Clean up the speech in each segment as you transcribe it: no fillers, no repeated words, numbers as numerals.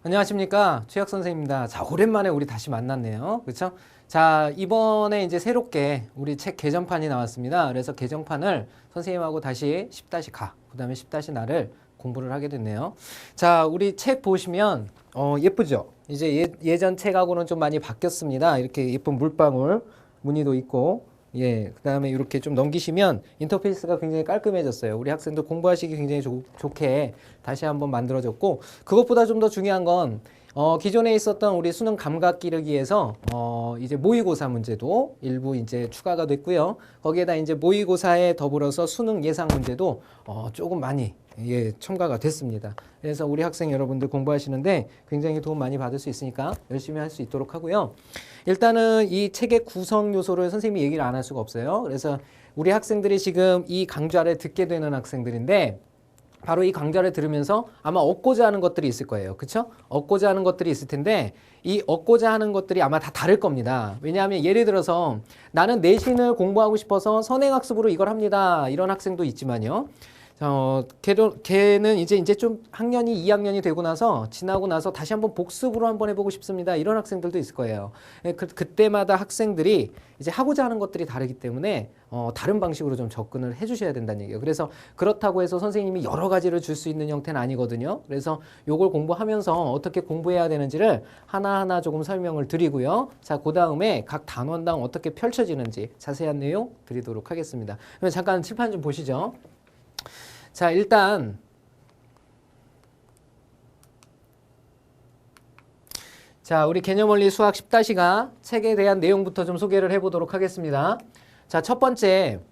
안녕하십니까. 최학 선생님입니다. 자, 오랜만에 우리 다시 만났네요. 그렇죠? 자, 이번에 이제 새롭게 우리 책 개정판이 나왔습니다. 그래서 개정판을 선생님하고 다시 10-가, 그 다음에 10-나를 공부를 하게 됐네요. 자, 우리 책 보시면, 예쁘죠? 이제 예전 책하고는 좀 많이 바뀌었습니다. 이렇게 예쁜 물방울 무늬도 있고, 예, 그 다음에 이렇게 좀 넘기시면 인터페이스가 굉장히 깔끔해졌어요. 우리 학생들 공부하시기 굉장히 좋게 다시 한번 만들어졌고, 그것보다 좀 더 중요한 건 기존에 있었던 우리 수능 감각 기르기에서 이제 모의고사 문제도 일부 이제 추가가 됐고요. 거기에다 이제 모의고사에 더불어서 수능 예상 문제도 조금 많이 첨가가 됐습니다. 그래서 우리 학생 여러분들 공부하시는데 굉장히 도움 많이 받을 수 있으니까 열심히 할 수 있도록 하고요. 일단은 이 책의 구성 요소를 선생님이 얘기를 안 할 수가 없어요. 그래서 우리 학생들이 지금 이 강좌를 듣게 되는 학생들인데 바로 이 강좌를 들으면서 아마 얻고자 하는 것들이 있을 거예요. 그렇죠? 얻고자 하는 것들이 있을 텐데 이 얻고자 하는 것들이 아마 다 다를 겁니다. 왜냐하면 예를 들어서 나는 내신을 공부하고 싶어서 선행학습으로 이걸 합니다. 이런 학생도 있지만요. 걔는 이제 좀 학년이 2학년이 되고 나서 지나고 나서 다시 한번 복습으로 한번 해보고 싶습니다. 이런 학생들도 있을 거예요. 그때마다 학생들이 이제 하고자 하는 것들이 다르기 때문에 다른 방식으로 좀 접근을 해주셔야 된다는 얘기예요. 그래서 그렇다고 해서 선생님이 여러 가지를 줄 수 있는 형태는 아니거든요. 그래서 요걸 공부하면서 어떻게 공부해야 되는지를 하나하나 조금 설명을 드리고요. 자, 그 다음에 각 단원당 어떻게 펼쳐지는지 자세한 내용 드리도록 하겠습니다. 그러면 잠깐 칠판 좀 보시죠. 자, 일단 자, 우리 개념원리 수학 10-가 책에 대한 내용부터 좀 소개를 해보도록 하겠습니다. 자, 첫 번째는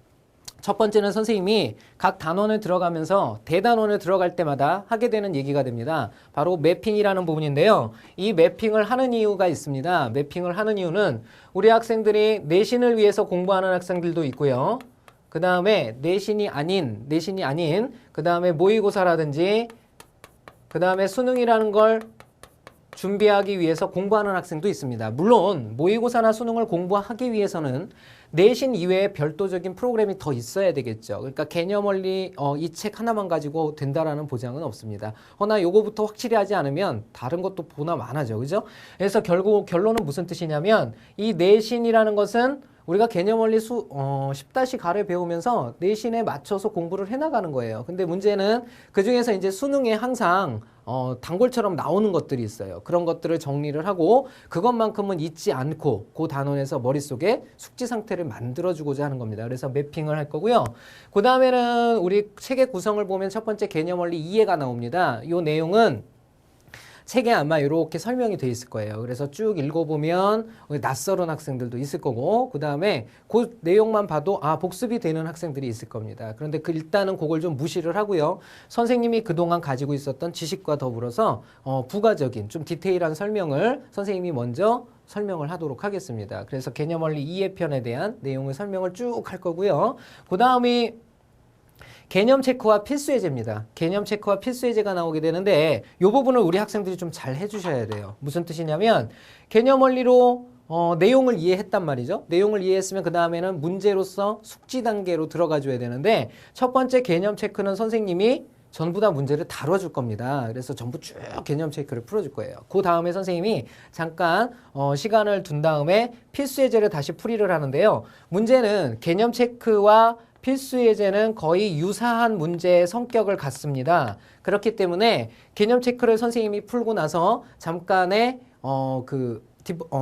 선생님이 각 단원을 들어가면서 대단원을 들어갈 때마다 하게 되는 얘기가 됩니다. 바로 매핑이라는 부분인데요. 이 매핑을 하는 이유가 있습니다. 매핑을 하는 이유는 우리 학생들이 내신을 위해서 공부하는 학생들도 있고요. 그 다음에 내신이 아닌, 그 다음에 모의고사라든지, 그 다음에 수능이라는 걸 준비하기 위해서 공부하는 학생도 있습니다. 물론 모의고사나 수능을 공부하기 위해서는 내신 이외에 별도적인 프로그램이 더 있어야 되겠죠. 그러니까 개념원리 이 책 하나만 가지고 된다라는 보장은 없습니다. 허나 요거부터 확실히 하지 않으면 다른 것도 보나 마나죠. 그죠? 그래서 결국 결론은 무슨 뜻이냐면 이 내신이라는 것은 우리가 개념원리 10-가를 배우면서 내신에 맞춰서 공부를 해나가는 거예요. 근데 문제는 그중에서 이제 수능에 항상 단골처럼 나오는 것들이 있어요. 그런 것들을 정리를 하고 그것만큼은 잊지 않고 그 단원에서 머릿속에 숙지 상태를 만들어주고자 하는 겁니다. 그래서 매핑을 할 거고요. 그 다음에는 우리 책의 구성을 보면 첫 번째 개념원리 이해가 나옵니다. 이 내용은 책에 아마 이렇게 설명이 돼 있을 거예요. 그래서 쭉 읽어보면 낯설은 학생들도 있을 거고 그 다음에 그 내용만 봐도 복습이 되는 학생들이 있을 겁니다. 그런데 일단은 그걸 좀 무시를 하고요. 선생님이 그동안 가지고 있었던 지식과 더불어서 부가적인 좀 디테일한 설명을 선생님이 먼저 설명을 하도록 하겠습니다. 그래서 개념원리 이해편에 대한 내용을 설명을 쭉 할 거고요. 그 다음이 개념 체크와 필수 예제입니다. 개념 체크와 필수 예제가 나오게 되는데 이 부분을 우리 학생들이 좀 잘 해주셔야 돼요. 무슨 뜻이냐면 개념 원리로 내용을 이해했단 말이죠. 내용을 이해했으면 그 다음에는 문제로서 숙지 단계로 들어가 줘야 되는데 첫 번째 개념 체크는 선생님이 전부 다 문제를 다뤄줄 겁니다. 그래서 전부 쭉 개념 체크를 풀어줄 거예요. 그 다음에 선생님이 잠깐 시간을 둔 다음에 필수 예제를 다시 풀이를 하는데요. 문제는 개념 체크와 필수 예제는 거의 유사한 문제의 성격을 갖습니다. 그렇기 때문에 개념 체크를 선생님이 풀고 나서 잠깐의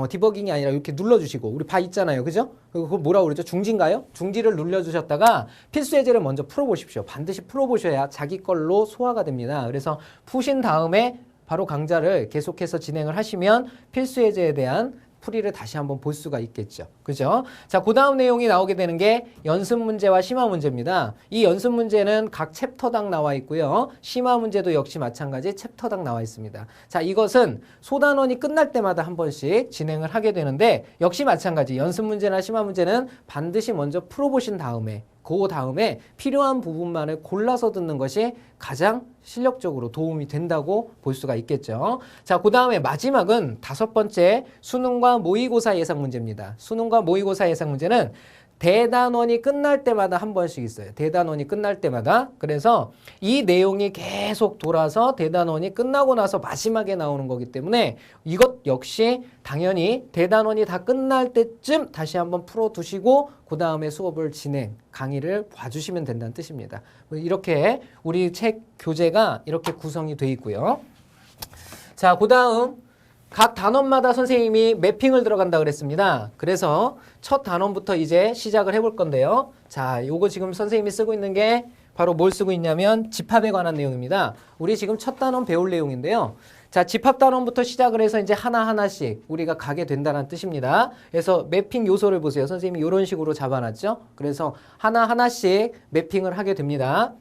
디버깅이 아니라 이렇게 눌러주시고 우리 바 있잖아요. 그죠? 그걸 뭐라고 그러죠? 중지인가요? 중지를 눌러주셨다가 필수 예제를 먼저 풀어보십시오. 반드시 풀어보셔야 자기 걸로 소화가 됩니다. 그래서 푸신 다음에 바로 강좌를 계속해서 진행을 하시면 필수 예제에 대한 풀이를 다시 한번 볼 수가 있겠죠. 그죠? 자, 그 다음 내용이 나오게 되는 게 연습 문제와 심화 문제입니다. 이 연습 문제는 각 챕터당 나와 있고요. 심화 문제도 역시 마찬가지 챕터당 나와 있습니다. 자, 이것은 소단원이 끝날 때마다 한 번씩 진행을 하게 되는데 역시 마찬가지 연습 문제나 심화 문제는 반드시 먼저 풀어보신 다음에 그 다음에 필요한 부분만을 골라서 듣는 것이 가장 실력적으로 도움이 된다고 볼 수가 있겠죠. 자, 그 다음에 마지막은 5번째 수능과 모의고사 예상 문제입니다. 수능과 모의고사 예상 문제는 대단원이 끝날 때마다 한 번씩 있어요. 대단원이 끝날 때마다. 그래서 이 내용이 계속 돌아서 대단원이 끝나고 나서 마지막에 나오는 거기 때문에 이것 역시 당연히 대단원이 다 끝날 때쯤 다시 한번 풀어두시고 그 다음에 수업을 강의를 봐주시면 된다는 뜻입니다. 이렇게 우리 책 교재가 이렇게 구성이 되어 있고요. 자, 그 다음 각 단원마다 선생님이 매핑을 들어간다 그랬습니다. 그래서 첫 단원부터 이제 시작을 해볼 건데요. 자, 요거 지금 선생님이 쓰고 있는 게 바로 뭘 쓰고 있냐면 집합에 관한 내용입니다. 우리 지금 첫 단원 배울 내용인데요. 자, 집합 단원부터 시작을 해서 이제 하나하나씩 우리가 가게 된다는 뜻입니다. 그래서 매핑 요소를 보세요. 선생님이 이런 식으로 잡아놨죠. 그래서 하나하나씩 매핑을 하게 됩니다.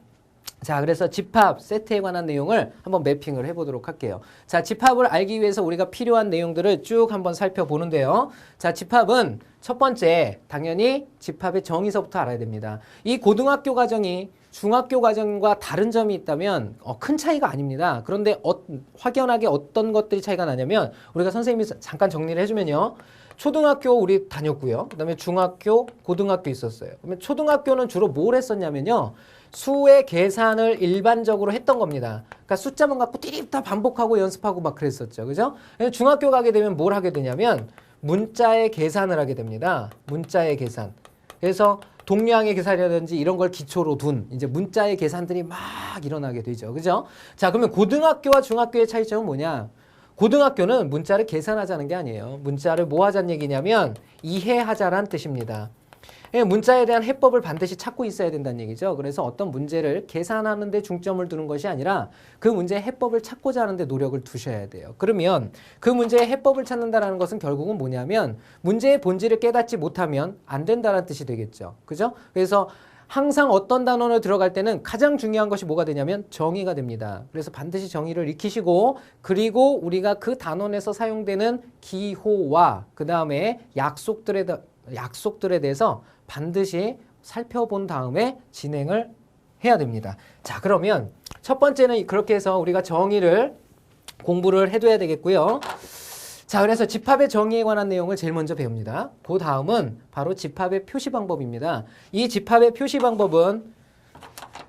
자, 그래서 집합 세트에 관한 내용을 한번 매핑을 해보도록 할게요. 자, 집합을 알기 위해서 우리가 필요한 내용들을 쭉 한번 살펴보는데요. 자, 집합은 첫 번째, 당연히 집합의 정의서부터 알아야 됩니다. 이 고등학교 과정이 중학교 과정과 다른 점이 있다면 큰 차이가 아닙니다. 그런데 확연하게 어떤 것들이 차이가 나냐면 우리가 선생님이 잠깐 정리를 해주면요. 초등학교 우리 다녔고요. 그 다음에 중학교, 고등학교 있었어요. 그러면 초등학교는 주로 뭘 했었냐면요. 수의 계산을 일반적으로 했던 겁니다. 그러니까 숫자만 갖고 띠립다 반복하고 연습하고 막 그랬었죠. 그죠? 중학교 가게 되면 뭘 하게 되냐면 문자의 계산을 하게 됩니다. 문자의 계산. 그래서 동량의 계산이라든지 이런 걸 기초로 둔 이제 문자의 계산들이 막 일어나게 되죠. 그죠? 자, 그러면 고등학교와 중학교의 차이점은 뭐냐? 고등학교는 문자를 계산하자는 게 아니에요. 문자를 뭐 하자는 얘기냐면 이해하자란 뜻입니다. 문자에 대한 해법을 반드시 찾고 있어야 된다는 얘기죠. 그래서 어떤 문제를 계산하는 데 중점을 두는 것이 아니라 그 문제의 해법을 찾고자 하는 데 노력을 두셔야 돼요. 그러면 그 문제의 해법을 찾는다는 것은 결국은 뭐냐면 문제의 본질을 깨닫지 못하면 안 된다는 뜻이 되겠죠. 그죠? 그래서 항상 어떤 단원을 들어갈 때는 가장 중요한 것이 뭐가 되냐면 정의가 됩니다. 그래서 반드시 정의를 익히시고 그리고 우리가 그 단원에서 사용되는 기호와 그 다음에 약속들에 대해서 반드시 살펴본 다음에 진행을 해야 됩니다. 자, 그러면 첫 번째는 그렇게 해서 우리가 정의를 공부를 해둬야 되겠고요. 자, 그래서 집합의 정의에 관한 내용을 제일 먼저 배웁니다. 그 다음은 바로 집합의 표시 방법입니다. 이 집합의 표시 방법은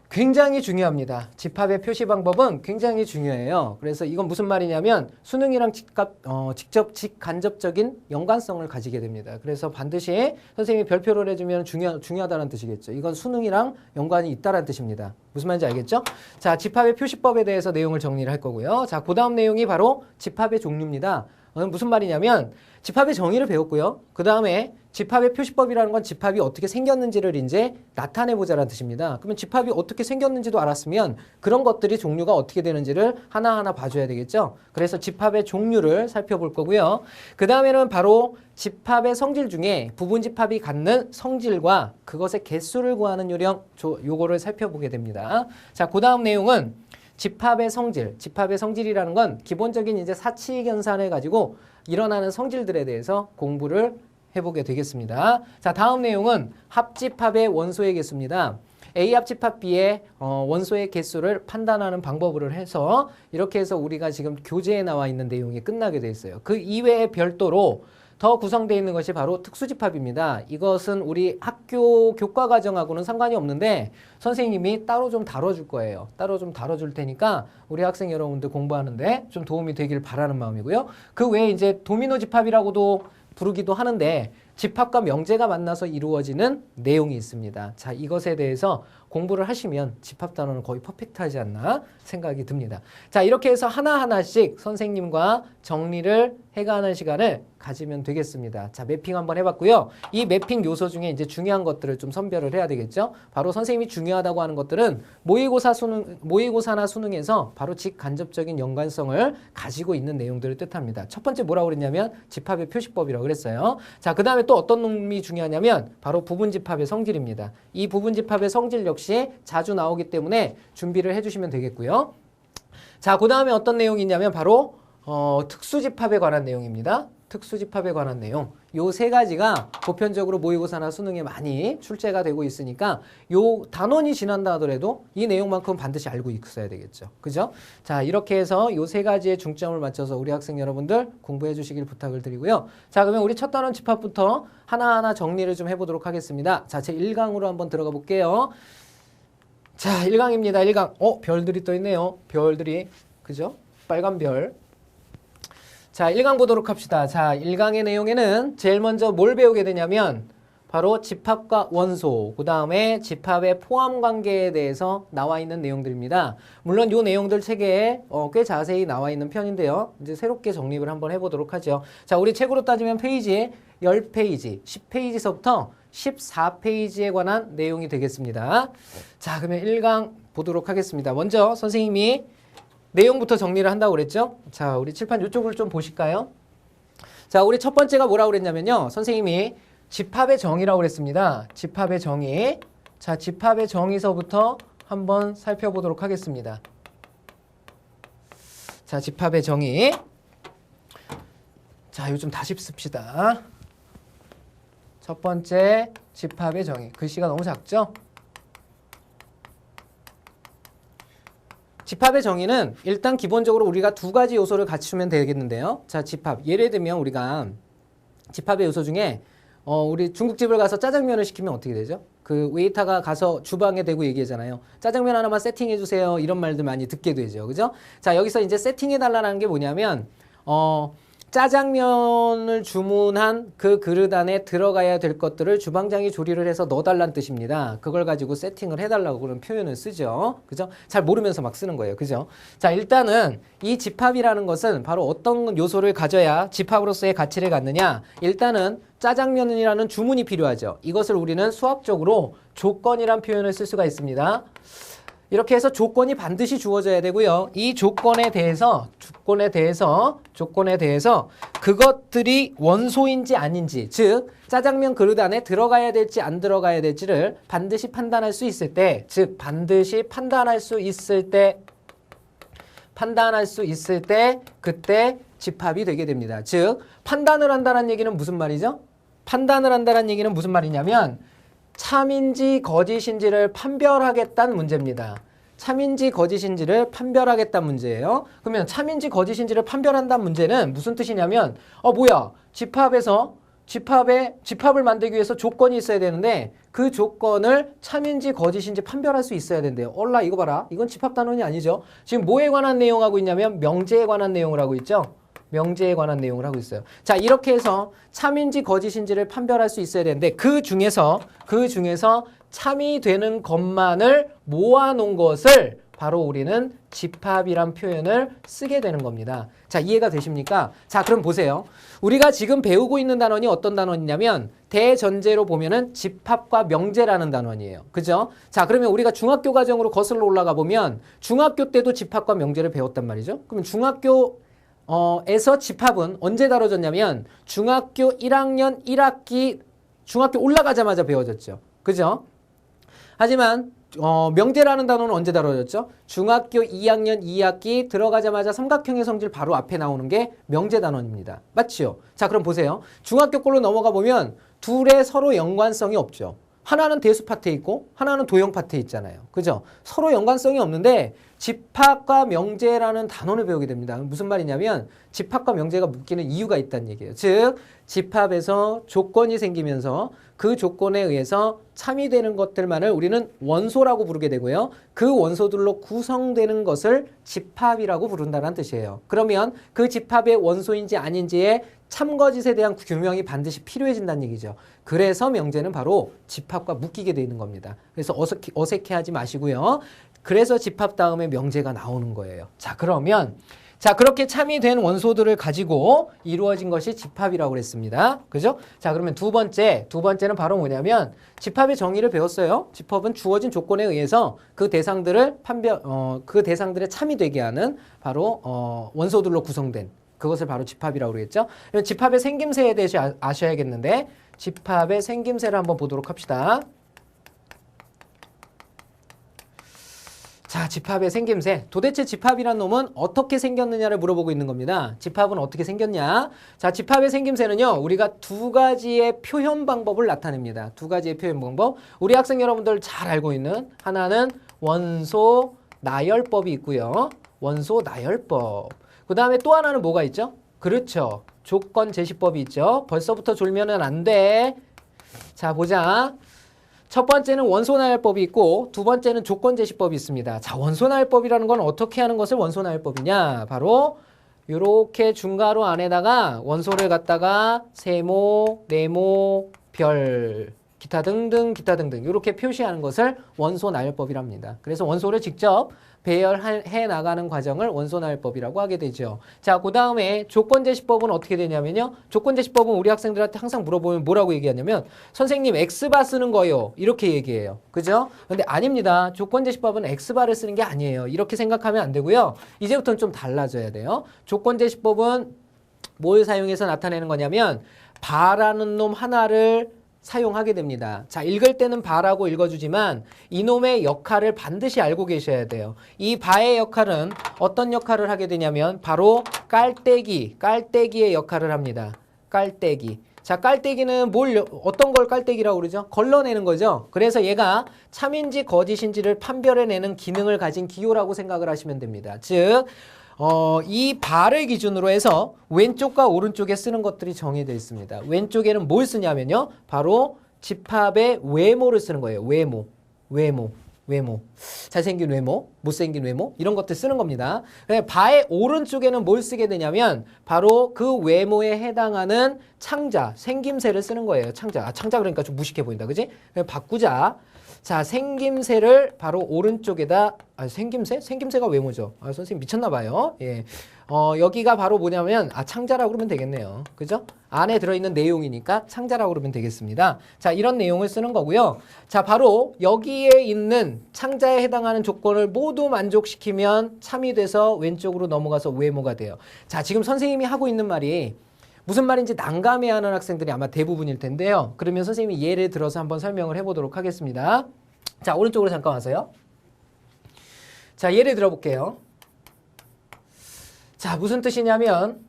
굉장히 중요합니다. 집합의 표시 방법은 굉장히 중요해요. 그래서 이건 무슨 말이냐면 수능이랑 직접 직간접적인 연관성을 가지게 됩니다. 그래서 반드시 선생님이 별표를 해주면 중요하다는 뜻이겠죠. 이건 수능이랑 연관이 있다는 뜻입니다. 무슨 말인지 알겠죠? 자, 집합의 표시법에 대해서 내용을 정리를 할 거고요. 자, 그 다음 내용이 바로 집합의 종류입니다. 무슨 말이냐면 집합의 정의를 배웠고요. 그 다음에 집합의 표시법이라는 건 집합이 어떻게 생겼는지를 이제 나타내보자라는 뜻입니다. 그러면 집합이 어떻게 생겼는지도 알았으면 그런 것들이 종류가 어떻게 되는지를 하나하나 봐줘야 되겠죠. 그래서 집합의 종류를 살펴볼 거고요. 그 다음에는 바로 집합의 성질 중에 부분 집합이 갖는 성질과 그것의 개수를 구하는 요령, 요거를 살펴보게 됩니다. 자, 그 다음 내용은 집합의 성질, 집합의 성질이라는 건 기본적인 이제 사칙연산을 가지고 일어나는 성질들에 대해서 공부를 해보게 되겠습니다. 자, 다음 내용은 합집합의 원소의 개수입니다. A 합집합 B의 원소의 개수를 판단하는 방법으로 해서 이렇게 해서 우리가 지금 교재에 나와 있는 내용이 끝나게 돼 있어요. 그 이외에 별도로 더 구성되어 있는 것이 바로 특수집합입니다. 이것은 우리 학교 교과과정하고는 상관이 없는데 선생님이 따로 좀 다뤄줄 거예요. 따로 좀 다뤄줄 테니까 우리 학생 여러분들 공부하는데 좀 도움이 되길 바라는 마음이고요. 그 외에 이제 도미노 집합이라고도 부르기도 하는데 집합과 명제가 만나서 이루어지는 내용이 있습니다. 자, 이것에 대해서 공부를 하시면 집합 단원은 거의 퍼펙트하지 않나 생각이 듭니다. 자, 이렇게 해서 하나하나씩 선생님과 정리를 해가는 시간을 가지면 되겠습니다. 자, 매핑 한번 해봤고요. 이 매핑 요소 중에 이제 중요한 것들을 좀 선별을 해야 되겠죠. 바로 선생님이 중요하다고 하는 것들은 모의고사나 수능에서 바로 직간접적인 연관성을 가지고 있는 내용들을 뜻합니다. 첫 번째 뭐라고 그랬냐면 집합의 표시법이라고 그랬어요. 자, 그 다음에 또 어떤 놈이 중요하냐면 바로 부분집합의 성질입니다. 이 부분집합의 성질 역시 자주 나오기 때문에 준비를 해주시면 되겠고요. 자, 그 다음에 어떤 내용이 있냐면 바로 특수집합에 관한 내용입니다. 특수집합에 관한 내용. 요 세 가지가 보편적으로 모의고사나 수능에 많이 출제가 되고 있으니까 요 단원이 지난다 하더라도 이 내용만큼 반드시 알고 있어야 되겠죠. 그죠? 자, 이렇게 해서 요 세 가지의 중점을 맞춰서 우리 학생 여러분들 공부해 주시길 부탁을 드리고요. 자, 그러면 우리 첫 단원 집합부터 하나하나 정리를 좀 해보도록 하겠습니다. 자, 제 1강으로 한번 들어가 볼게요. 자, 1강입니다. 1강. 별들이 또 있네요. 별들이. 그죠? 빨간 별. 자, 1강 보도록 합시다. 자, 1강의 내용에는 제일 먼저 뭘 배우게 되냐면 바로 집합과 원소, 그 다음에 집합의 포함 관계에 대해서 나와 있는 내용들입니다. 물론 이 내용들 책에 꽤 자세히 나와 있는 편인데요. 이제 새롭게 정립을 한번 해보도록 하죠. 자, 우리 책으로 따지면 페이지 10페이지, 10페이지서부터 14페이지에 관한 내용이 되겠습니다. 자, 그러면 1강 보도록 하겠습니다. 먼저 선생님이 내용부터 정리를 한다고 그랬죠? 자, 우리 칠판 이쪽을 좀 보실까요? 자, 우리 첫 번째가 뭐라고 그랬냐면요. 선생님이 집합의 정의라고 그랬습니다. 집합의 정의. 자, 집합의 정의서부터 한번 살펴보도록 하겠습니다. 자, 집합의 정의. 자, 이거 좀 다시 씁시다. 첫 번째, 집합의 정의. 글씨가 너무 작죠? 집합의 정의는 일단 기본적으로 우리가 두 가지 요소를 갖추면 되겠는데요. 자, 집합. 예를 들면 우리가 집합의 요소 중에 우리 중국집을 가서 짜장면을 시키면 어떻게 되죠? 그 웨이터가 가서 주방에 대고 얘기하잖아요. 짜장면 하나만 세팅해 주세요. 이런 말들 많이 듣게 되죠. 그죠? 자, 여기서 이제 세팅해 달라는 게 뭐냐면 짜장면을 주문한 그 그릇 안에 들어가야 될 것들을 주방장이 조리를 해서 넣어달라는 뜻입니다. 그걸 가지고 세팅을 해달라고 그런 표현을 쓰죠. 그죠? 잘 모르면서 막 쓰는 거예요. 그죠? 자, 일단은 이 집합이라는 것은 바로 어떤 요소를 가져야 집합으로서의 가치를 갖느냐. 일단은 짜장면이라는 주문이 필요하죠. 이것을 우리는 수학적으로 조건이란 표현을 쓸 수가 있습니다. 이렇게 해서 조건이 반드시 주어져야 되고요. 이 조건에 대해서 그것들이 원소인지 아닌지, 즉 짜장면 그릇 안에 들어가야 될지 안 들어가야 될지를 반드시 판단할 수 있을 때, 즉 반드시 판단할 수 있을 때 그때 집합이 되게 됩니다. 즉 판단을 한다는 얘기는 무슨 말이죠? 판단을 한다는 얘기는 무슨 말이냐면 참인지 거짓인지를 판별하겠다는 문제입니다. 참인지 거짓인지를 판별하겠다는 문제예요. 그러면 참인지 거짓인지를 판별한다는 문제는 무슨 뜻이냐면 집합을 만들기 위해서 조건이 있어야 되는데 그 조건을 참인지 거짓인지 판별할 수 있어야 된대요. 이거 봐라. 이건 집합 단원이 아니죠. 지금 뭐에 관한 내용을 하고 있냐면 명제에 관한 내용을 하고 있죠. 명제에 관한 내용을 하고 있어요. 자, 이렇게 해서 참인지 거짓인지를 판별할 수 있어야 되는데 그 중에서 참이 되는 것만을 모아놓은 것을 바로 우리는 집합이란 표현을 쓰게 되는 겁니다. 자, 이해가 되십니까? 자, 그럼 보세요. 우리가 지금 배우고 있는 단원이 어떤 단원이냐면 대전제로 보면은 집합과 명제라는 단원이에요. 그죠? 자, 그러면 우리가 중학교 과정으로 거슬러 올라가 보면 중학교 때도 집합과 명제를 배웠단 말이죠. 그러면 중학교에서 집합은 언제 다뤄졌냐면 중학교 1학년 1학기 중학교 올라가자마자 배워졌죠. 그죠? 하지만 명제라는 단어는 언제 다뤄졌죠? 중학교 2학년 2학기 들어가자마자 삼각형의 성질 바로 앞에 나오는 게 명제 단원입니다. 맞지요? 자, 그럼 보세요. 중학교 걸로 넘어가 보면 둘의 서로 연관성이 없죠. 하나는 대수 파트에 있고 하나는 도형 파트에 있잖아요. 그죠? 서로 연관성이 없는데 집합과 명제라는 단원을 배우게 됩니다. 무슨 말이냐면 집합과 명제가 묶이는 이유가 있다는 얘기예요. 즉 집합에서 조건이 생기면서 그 조건에 의해서 참이 되는 것들만을 우리는 원소라고 부르게 되고요. 그 원소들로 구성되는 것을 집합이라고 부른다는 뜻이에요. 그러면 그 집합의 원소인지 아닌지의 참거짓에 대한 규명이 반드시 필요해진다는 얘기죠. 그래서 명제는 바로 집합과 묶이게 되는 겁니다. 그래서 어색해하지 마시고요. 그래서 집합 다음에 명제가 나오는 거예요. 자, 그러면 그렇게 참이 된 원소들을 가지고 이루어진 것이 집합이라고 그랬습니다. 그죠? 자, 그러면 두 번째는 바로 뭐냐면 집합의 정의를 배웠어요. 집합은 주어진 조건에 의해서 그 대상들의 참이 되게 하는 바로 원소들로 구성된 그것을 바로 집합이라고 그러겠죠. 그럼 집합의 생김새에 대해서 아셔야겠는데 집합의 생김새를 한번 보도록 합시다. 자, 집합의 생김새. 도대체 집합이란 놈은 어떻게 생겼느냐를 물어보고 있는 겁니다. 집합은 어떻게 생겼냐? 자, 집합의 생김새는요, 우리가 두 가지의 표현 방법을 나타냅니다. 두 가지의 표현 방법. 우리 학생 여러분들 잘 알고 있는 하나는 원소 나열법이 있고요. 원소 나열법. 그 다음에 또 하나는 뭐가 있죠? 그렇죠. 조건 제시법이 있죠. 벌써부터 졸면은 안 돼. 자, 보자. 첫 번째는 원소나열법이 있고 두 번째는 조건제시법이 있습니다. 자, 원소나열법이라는 건 어떻게 하는 것을 원소나열법이냐? 바로 이렇게 중괄호 안에다가 원소를 갖다가 세모, 네모, 별, 기타 등등 이렇게 표시하는 것을 원소나열법이랍니다. 그래서 원소를 직접 배열해 나가는 과정을 원소나열법이라고 하게 되죠. 자, 그 다음에 조건제시법은 어떻게 되냐면요. 조건제시법은 우리 학생들한테 항상 물어보면 뭐라고 얘기하냐면 선생님 X바 쓰는 거요. 이렇게 얘기해요. 그죠? 근데 아닙니다. 조건제시법은 X바를 쓰는 게 아니에요. 이렇게 생각하면 안 되고요. 이제부터는 좀 달라져야 돼요. 조건제시법은 뭘 사용해서 나타내는 거냐면 바라는 놈 하나를 사용하게 됩니다. 자, 읽을 때는 바라고 읽어주지만 이놈의 역할을 반드시 알고 계셔야 돼요. 이 바의 역할은 어떤 역할을 하게 되냐면 바로 깔때기의 역할을 합니다. 깔때기. 자, 깔때기는 어떤 걸 깔때기라고 그러죠? 걸러내는 거죠. 그래서 얘가 참인지 거짓인지를 판별해내는 기능을 가진 기호라고 생각을 하시면 됩니다. 즉, 이 바를 기준으로 해서 왼쪽과 오른쪽에 쓰는 것들이 정해져 있습니다. 왼쪽에는 뭘 쓰냐면요. 바로 집합의 외모를 쓰는 거예요. 외모. 잘생긴 외모, 못생긴 외모 이런 것들 쓰는 겁니다. 바의 오른쪽에는 뭘 쓰게 되냐면 바로 그 외모에 해당하는 창자, 생김새를 쓰는 거예요. 창자 그러니까 좀 무식해 보인다. 그지? 바꾸자. 자, 생김새를 바로 오른쪽에다, 생김새? 생김새가 외모죠. 선생님 미쳤나 봐요. 예. 여기가 바로 뭐냐면, 창자라고 그러면 되겠네요. 그죠? 안에 들어있는 내용이니까 창자라고 그러면 되겠습니다. 자, 이런 내용을 쓰는 거고요. 자, 바로 여기에 있는 창자에 해당하는 조건을 모두 만족시키면 참이 돼서 왼쪽으로 넘어가서 외모가 돼요. 자, 지금 선생님이 하고 있는 말이 무슨 말인지 난감해하는 학생들이 아마 대부분일 텐데요. 그러면 선생님이 예를 들어서 한번 설명을 해보도록 하겠습니다. 자, 오른쪽으로 잠깐 와서요. 자, 예를 들어볼게요. 자, 무슨 뜻이냐면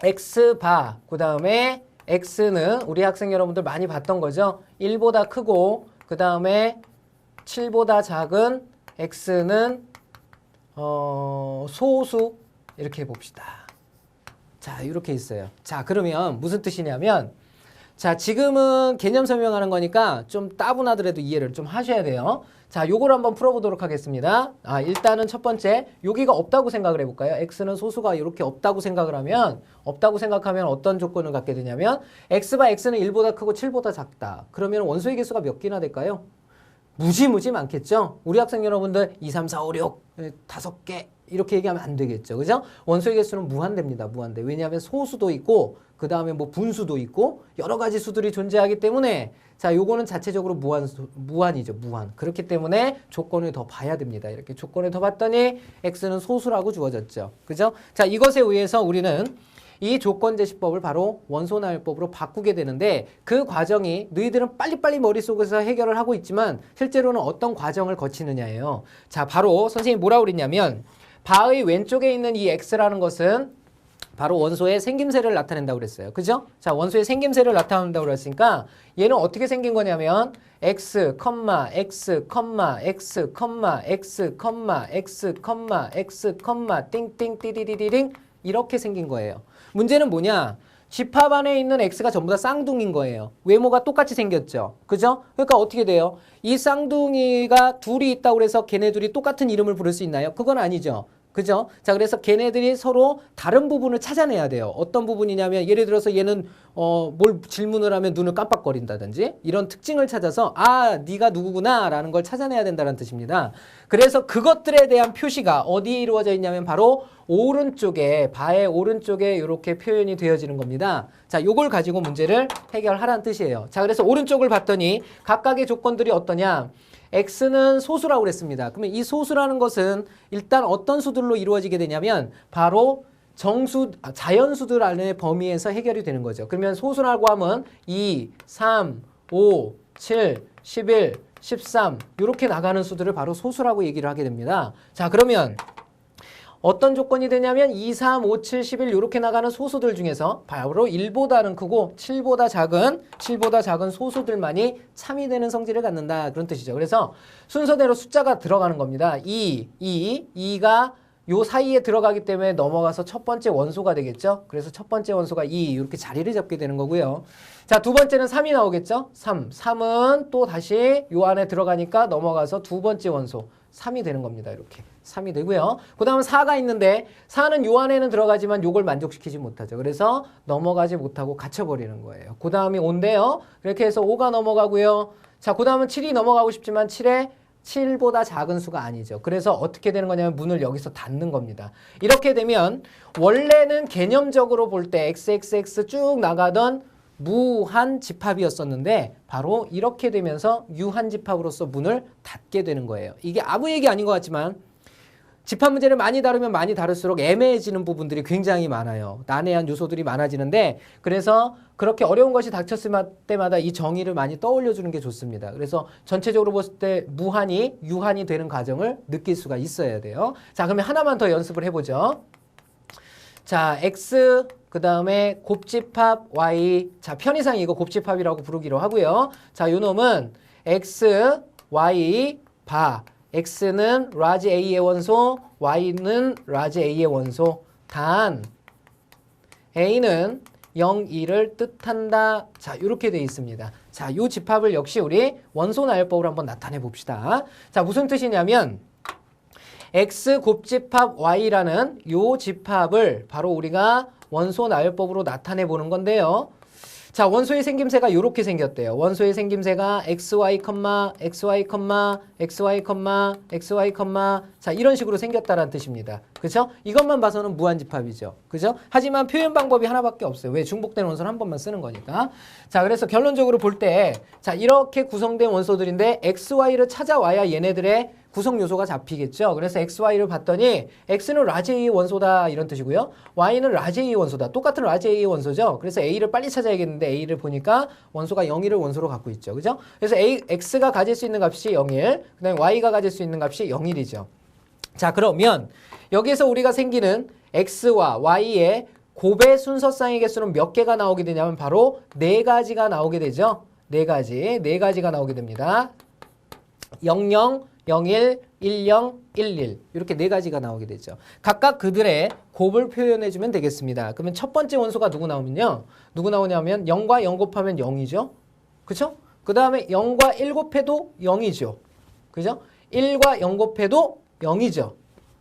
X바, 그 다음에 X는 우리 학생 여러분들 많이 봤던 거죠. 1보다 크고 그 다음에 7보다 작은 X는 소수 이렇게 해봅시다. 자, 이렇게 있어요. 자, 그러면 무슨 뜻이냐면 자, 지금은 개념 설명하는 거니까 좀 따분하더라도 이해를 좀 하셔야 돼요. 자, 요걸 한번 풀어보도록 하겠습니다. 일단은 첫 번째, 여기가 없다고 생각을 해볼까요? X는 소수가 이렇게 없다고 생각을 하면, 없다고 생각하면 어떤 조건을 갖게 되냐면 X바 X는 1보다 크고 7보다 작다. 그러면 원소의 개수가 몇 개나 될까요? 무지 많겠죠? 우리 학생 여러분들 2, 3, 4, 5, 6, 5개 이렇게 얘기하면 안 되겠죠. 그죠? 원소의 개수는 무한대입니다. 무한대. 왜냐하면 소수도 있고 그 다음에 뭐 분수도 있고 여러 가지 수들이 존재하기 때문에 자, 요거는 자체적으로 무한이죠. 무한. 그렇기 때문에 조건을 더 봐야 됩니다. 이렇게 조건을 더 봤더니 X는 소수라고 주어졌죠. 그죠? 자, 이것에 의해서 우리는 이 조건제시법을 바로 원소나열법으로 바꾸게 되는데 그 과정이 너희들은 빨리빨리 머릿속에서 해결을 하고 있지만 실제로는 어떤 과정을 거치느냐예요. 자, 바로 선생님이 뭐라고 그랬냐면 바의 왼쪽에 있는 이 X라는 것은 바로 원소의 생김새를 나타낸다고 그랬어요. 그죠? 자, 원소의 생김새를 나타낸다고 그랬으니까 얘는 어떻게 생긴 거냐면 X, X, X, X, X, X, 띵띵 띠디디디링 이렇게 생긴 거예요. 문제는 뭐냐? 집합 안에 있는 X가 전부 다 쌍둥이인 거예요. 외모가 똑같이 생겼죠. 그죠? 그러니까 어떻게 돼요? 이 쌍둥이가 둘이 있다고 해서 걔네 둘이 똑같은 이름을 부를 수 있나요? 그건 아니죠. 그죠? 자, 그래서 걔네들이 서로 다른 부분을 찾아내야 돼요. 어떤 부분이냐면 예를 들어서 얘는 뭘 질문을 하면 눈을 깜빡거린다든지 이런 특징을 찾아서 네가 누구구나 라는 걸 찾아내야 된다는 뜻입니다. 그래서 그것들에 대한 표시가 어디에 이루어져 있냐면 바로 오른쪽에 바의 오른쪽에 이렇게 표현이 되어지는 겁니다. 자, 요걸 가지고 문제를 해결하라는 뜻이에요. 자, 그래서 오른쪽을 봤더니 각각의 조건들이 어떠냐? X는 소수라고 그랬습니다. 그러면 이 소수라는 것은 일단 어떤 수들로 이루어지게 되냐면 바로 자연수들 안의 범위에서 해결이 되는 거죠. 그러면 소수라고 하면 2, 3, 5, 7, 11, 13 이렇게 나가는 수들을 바로 소수라고 얘기를 하게 됩니다. 자, 그러면 어떤 조건이 되냐면 2, 3, 5, 7, 11 이렇게 나가는 소수들 중에서 바로 1보다는 크고 7보다 작은 소수들만이 참이 되는 성질을 갖는다. 그런 뜻이죠. 그래서 순서대로 숫자가 들어가는 겁니다. 2가 요 사이에 들어가기 때문에 넘어가서 첫 번째 원소가 되겠죠. 그래서 첫 번째 원소가 2 이렇게 자리를 잡게 되는 거고요. 자, 두 번째는 3이 나오겠죠. 3은 또 다시 요 안에 들어가니까 넘어가서 두 번째 원소 3이 되는 겁니다. 이렇게 3이 되고요. 그 다음 4가 있는데 4는 요 안에는 들어가지만 요걸 만족시키지 못하죠. 그래서 넘어가지 못하고 갇혀버리는 거예요. 그 다음이 5인데요. 그렇게 해서 5가 넘어가고요. 자, 그 다음은 7이 넘어가고 싶지만 7보다 작은 수가 아니죠. 그래서 어떻게 되는 거냐면 문을 여기서 닫는 겁니다. 이렇게 되면 원래는 개념적으로 볼 때 XXX 쭉 나가던 무한 집합이었었는데 바로 이렇게 되면서 유한 집합으로서 문을 닫게 되는 거예요. 이게 아무 얘기 아닌 것 같지만 집합 문제를 많이 다루면 많이 다룰수록 애매해지는 부분들이 굉장히 많아요. 난해한 요소들이 많아지는데 그래서 그렇게 어려운 것이 닥쳤을 때마다 이 정의를 많이 떠올려주는 게 좋습니다. 그래서 전체적으로 봤을 때 무한이 유한이 되는 과정을 느낄 수가 있어야 돼요. 자, 그러면 하나만 더 연습을 해보죠. 자, X 그 다음에 곱집합 Y. 자, 편의상 이거 곱집합이라고 부르기로 하고요. 자, 요 놈은 X, Y, 바. X는 라지 A의 원소, Y는 라지 A의 원소. 단 A는 0, 2를 뜻한다. 자, 이렇게 돼 있습니다. 자, 요 집합을 역시 우리 원소 나열법으로 한번 나타내 봅시다. 자, 무슨 뜻이냐면 X 곱집합 Y라는 요 집합을 바로 우리가 원소 나열법으로 나타내 보는 건데요. 자, 원소의 생김새가 이렇게 생겼대요. 원소의 생김새가 XY, XY, XY, XY, 자, 이런 식으로 생겼다는 뜻입니다. 그죠? 이것만 봐서는 무한집합이죠. 그죠? 하지만 표현 방법이 하나밖에 없어요. 왜? 중복된 원소는 한 번만 쓰는 거니까. 자, 그래서 결론적으로 볼 때, 자, 이렇게 구성된 원소들인데 XY를 찾아와야 얘네들의 구성 요소가 잡히겠죠. 그래서 XY를 봤더니 X는 라지 A의 원소다 이런 뜻이고요. Y는 라지 A의 원소다. 똑같은 라지 A의 원소죠. 그래서 A를 빨리 찾아야겠는데 A를 보니까 원소가 0일을 원소로 갖고 있죠. 그죠? 그래서 X가 가질 수 있는 값이 0일, 그 다음에 Y가 가질 수 있는 값이 0일이죠. 자, 그러면 여기에서 우리가 생기는 X와 Y의 곱의 순서쌍의 개수는 몇 개가 나오게 되냐면 바로 4가지가 나오게 되죠. 4가지가 나오게 됩니다. 00, 01, 10, 11 이렇게 4가지가 나오게 되죠. 각각 그들의 곱을 표현해주면 되겠습니다. 그러면 첫 번째 원소가 누구 나오면요. 누구 나오냐면 0과 0 곱하면 0이죠. 그쵸? 그 다음에 0과 1 곱해도 0이죠. 그죠? 1과 0 곱해도 0이죠.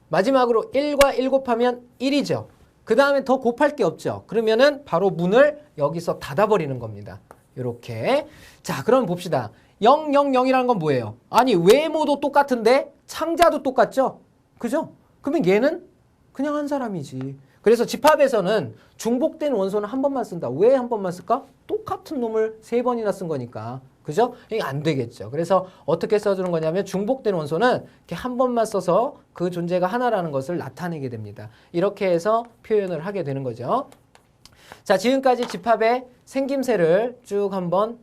마지막으로 1과 1 곱하면 1이죠. 그 다음에 더 곱할 게 없죠. 그러면은 바로 문을 여기서 닫아버리는 겁니다. 이렇게. 자, 그럼 봅시다. 0, 0, 0이라는 건 뭐예요? 아니, 외모도 똑같은데 창자도 똑같죠? 그죠? 그러면 얘는 그냥 한 사람이지. 그래서 집합에서는 중복된 원소는 한 번만 쓴다. 왜 한 번만 쓸까? 똑같은 놈을 3번이나 쓴 거니까. 그죠? 이게 안 되겠죠. 그래서 어떻게 써주는 거냐면 중복된 원소는 이렇게 한 번만 써서 그 존재가 하나라는 것을 나타내게 됩니다. 이렇게 해서 표현을 하게 되는 거죠. 자, 지금까지 집합의 생김새를 쭉 한번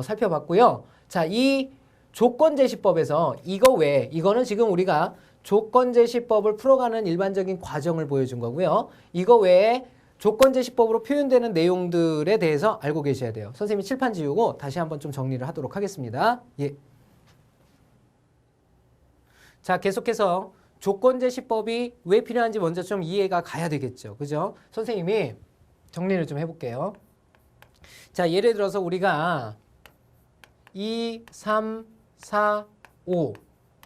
살펴봤고요. 자, 이 조건제시법에서 이거 외에 이거는 지금 우리가 조건제시법을 풀어가는 일반적인 과정을 보여준 거고요. 이거 외에 조건제시법으로 표현되는 내용들에 대해서 알고 계셔야 돼요. 선생님이 칠판 지우고 다시 한번 좀 정리를 하도록 하겠습니다. 예. 자, 계속해서 조건제시법이 왜 필요한지 먼저 좀 이해가 가야 되겠죠. 그죠? 선생님이 정리를 좀 해볼게요. 자, 예를 들어서 우리가 2, 3, 4, 5.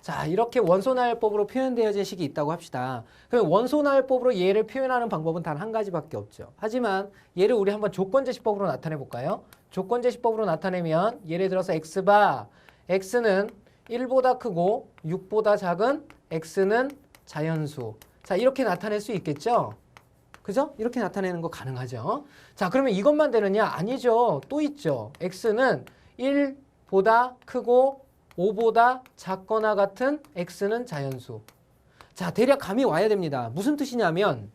자, 이렇게 원소나열법으로 표현되어진 식이 있다고 합시다. 그럼 원소나열법으로 얘를 표현하는 방법은 단 한 가지밖에 없죠. 하지만 얘를 우리 한번 조건제시법으로 나타내 볼까요? 조건제시법으로 나타내면 예를 들어서 x바 x는 1보다 크고 6보다 작은 x는 자연수. 자, 이렇게 나타낼 수 있겠죠? 그죠? 이렇게 나타내는 거 가능하죠? 자, 그러면 이것만 되느냐? 아니죠. 또 있죠. x는 1보다 크고 5보다 작거나 같은 x는 자연수. 자, 대략 감이 와야 됩니다. 무슨 뜻이냐면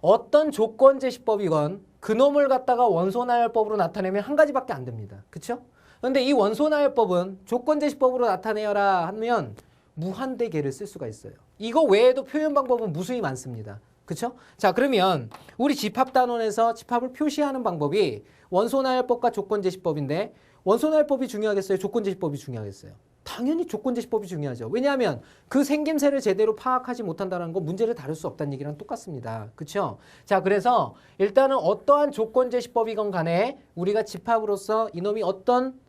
어떤 조건제시법이건 그놈을 갖다가 원소나열법으로 나타내면 한 가지밖에 안 됩니다. 그쵸? 근데 이 원소나열법은 조건제시법으로 나타내어라 하면 무한대개를 쓸 수가 있어요. 이거 외에도 표현 방법은 무수히 많습니다. 그쵸? 자, 그러면 우리 집합단원에서 집합을 표시하는 방법이 원소나열법과 조건제시법인데 원소나열법이 중요하겠어요? 조건제시법이 중요하겠어요? 당연히 조건제시법이 중요하죠. 왜냐하면 그 생김새를 제대로 파악하지 못한다는 건 문제를 다룰 수 없다는 얘기랑 똑같습니다. 그렇죠? 자, 그래서 일단은 어떠한 조건제시법이건 간에 우리가 집합으로서 이놈이 어떤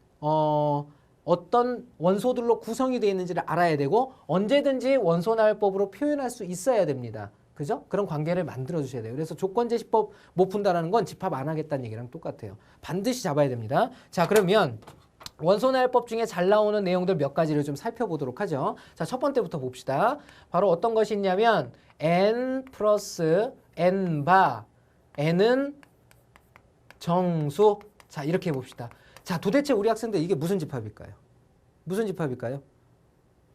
원소들로 구성이 되어 있는지를 알아야 되고 언제든지 원소나열법으로 표현할 수 있어야 됩니다. 그죠? 그런 관계를 만들어 주셔야 돼요. 그래서 조건제시법 못 푼다라는 건 집합 안 하겠다는 얘기랑 똑같아요. 반드시 잡아야 됩니다. 자, 그러면 원소나열법 중에 잘 나오는 내용들 몇 가지를 좀 살펴보도록 하죠. 자, 첫 번째부터 봅시다. 바로 어떤 것이 있냐면 n 플러스 n 바 n은 정수. 자, 이렇게 해봅시다. 자, 도대체 우리 학생들 이게 무슨 집합일까요? 무슨 집합일까요?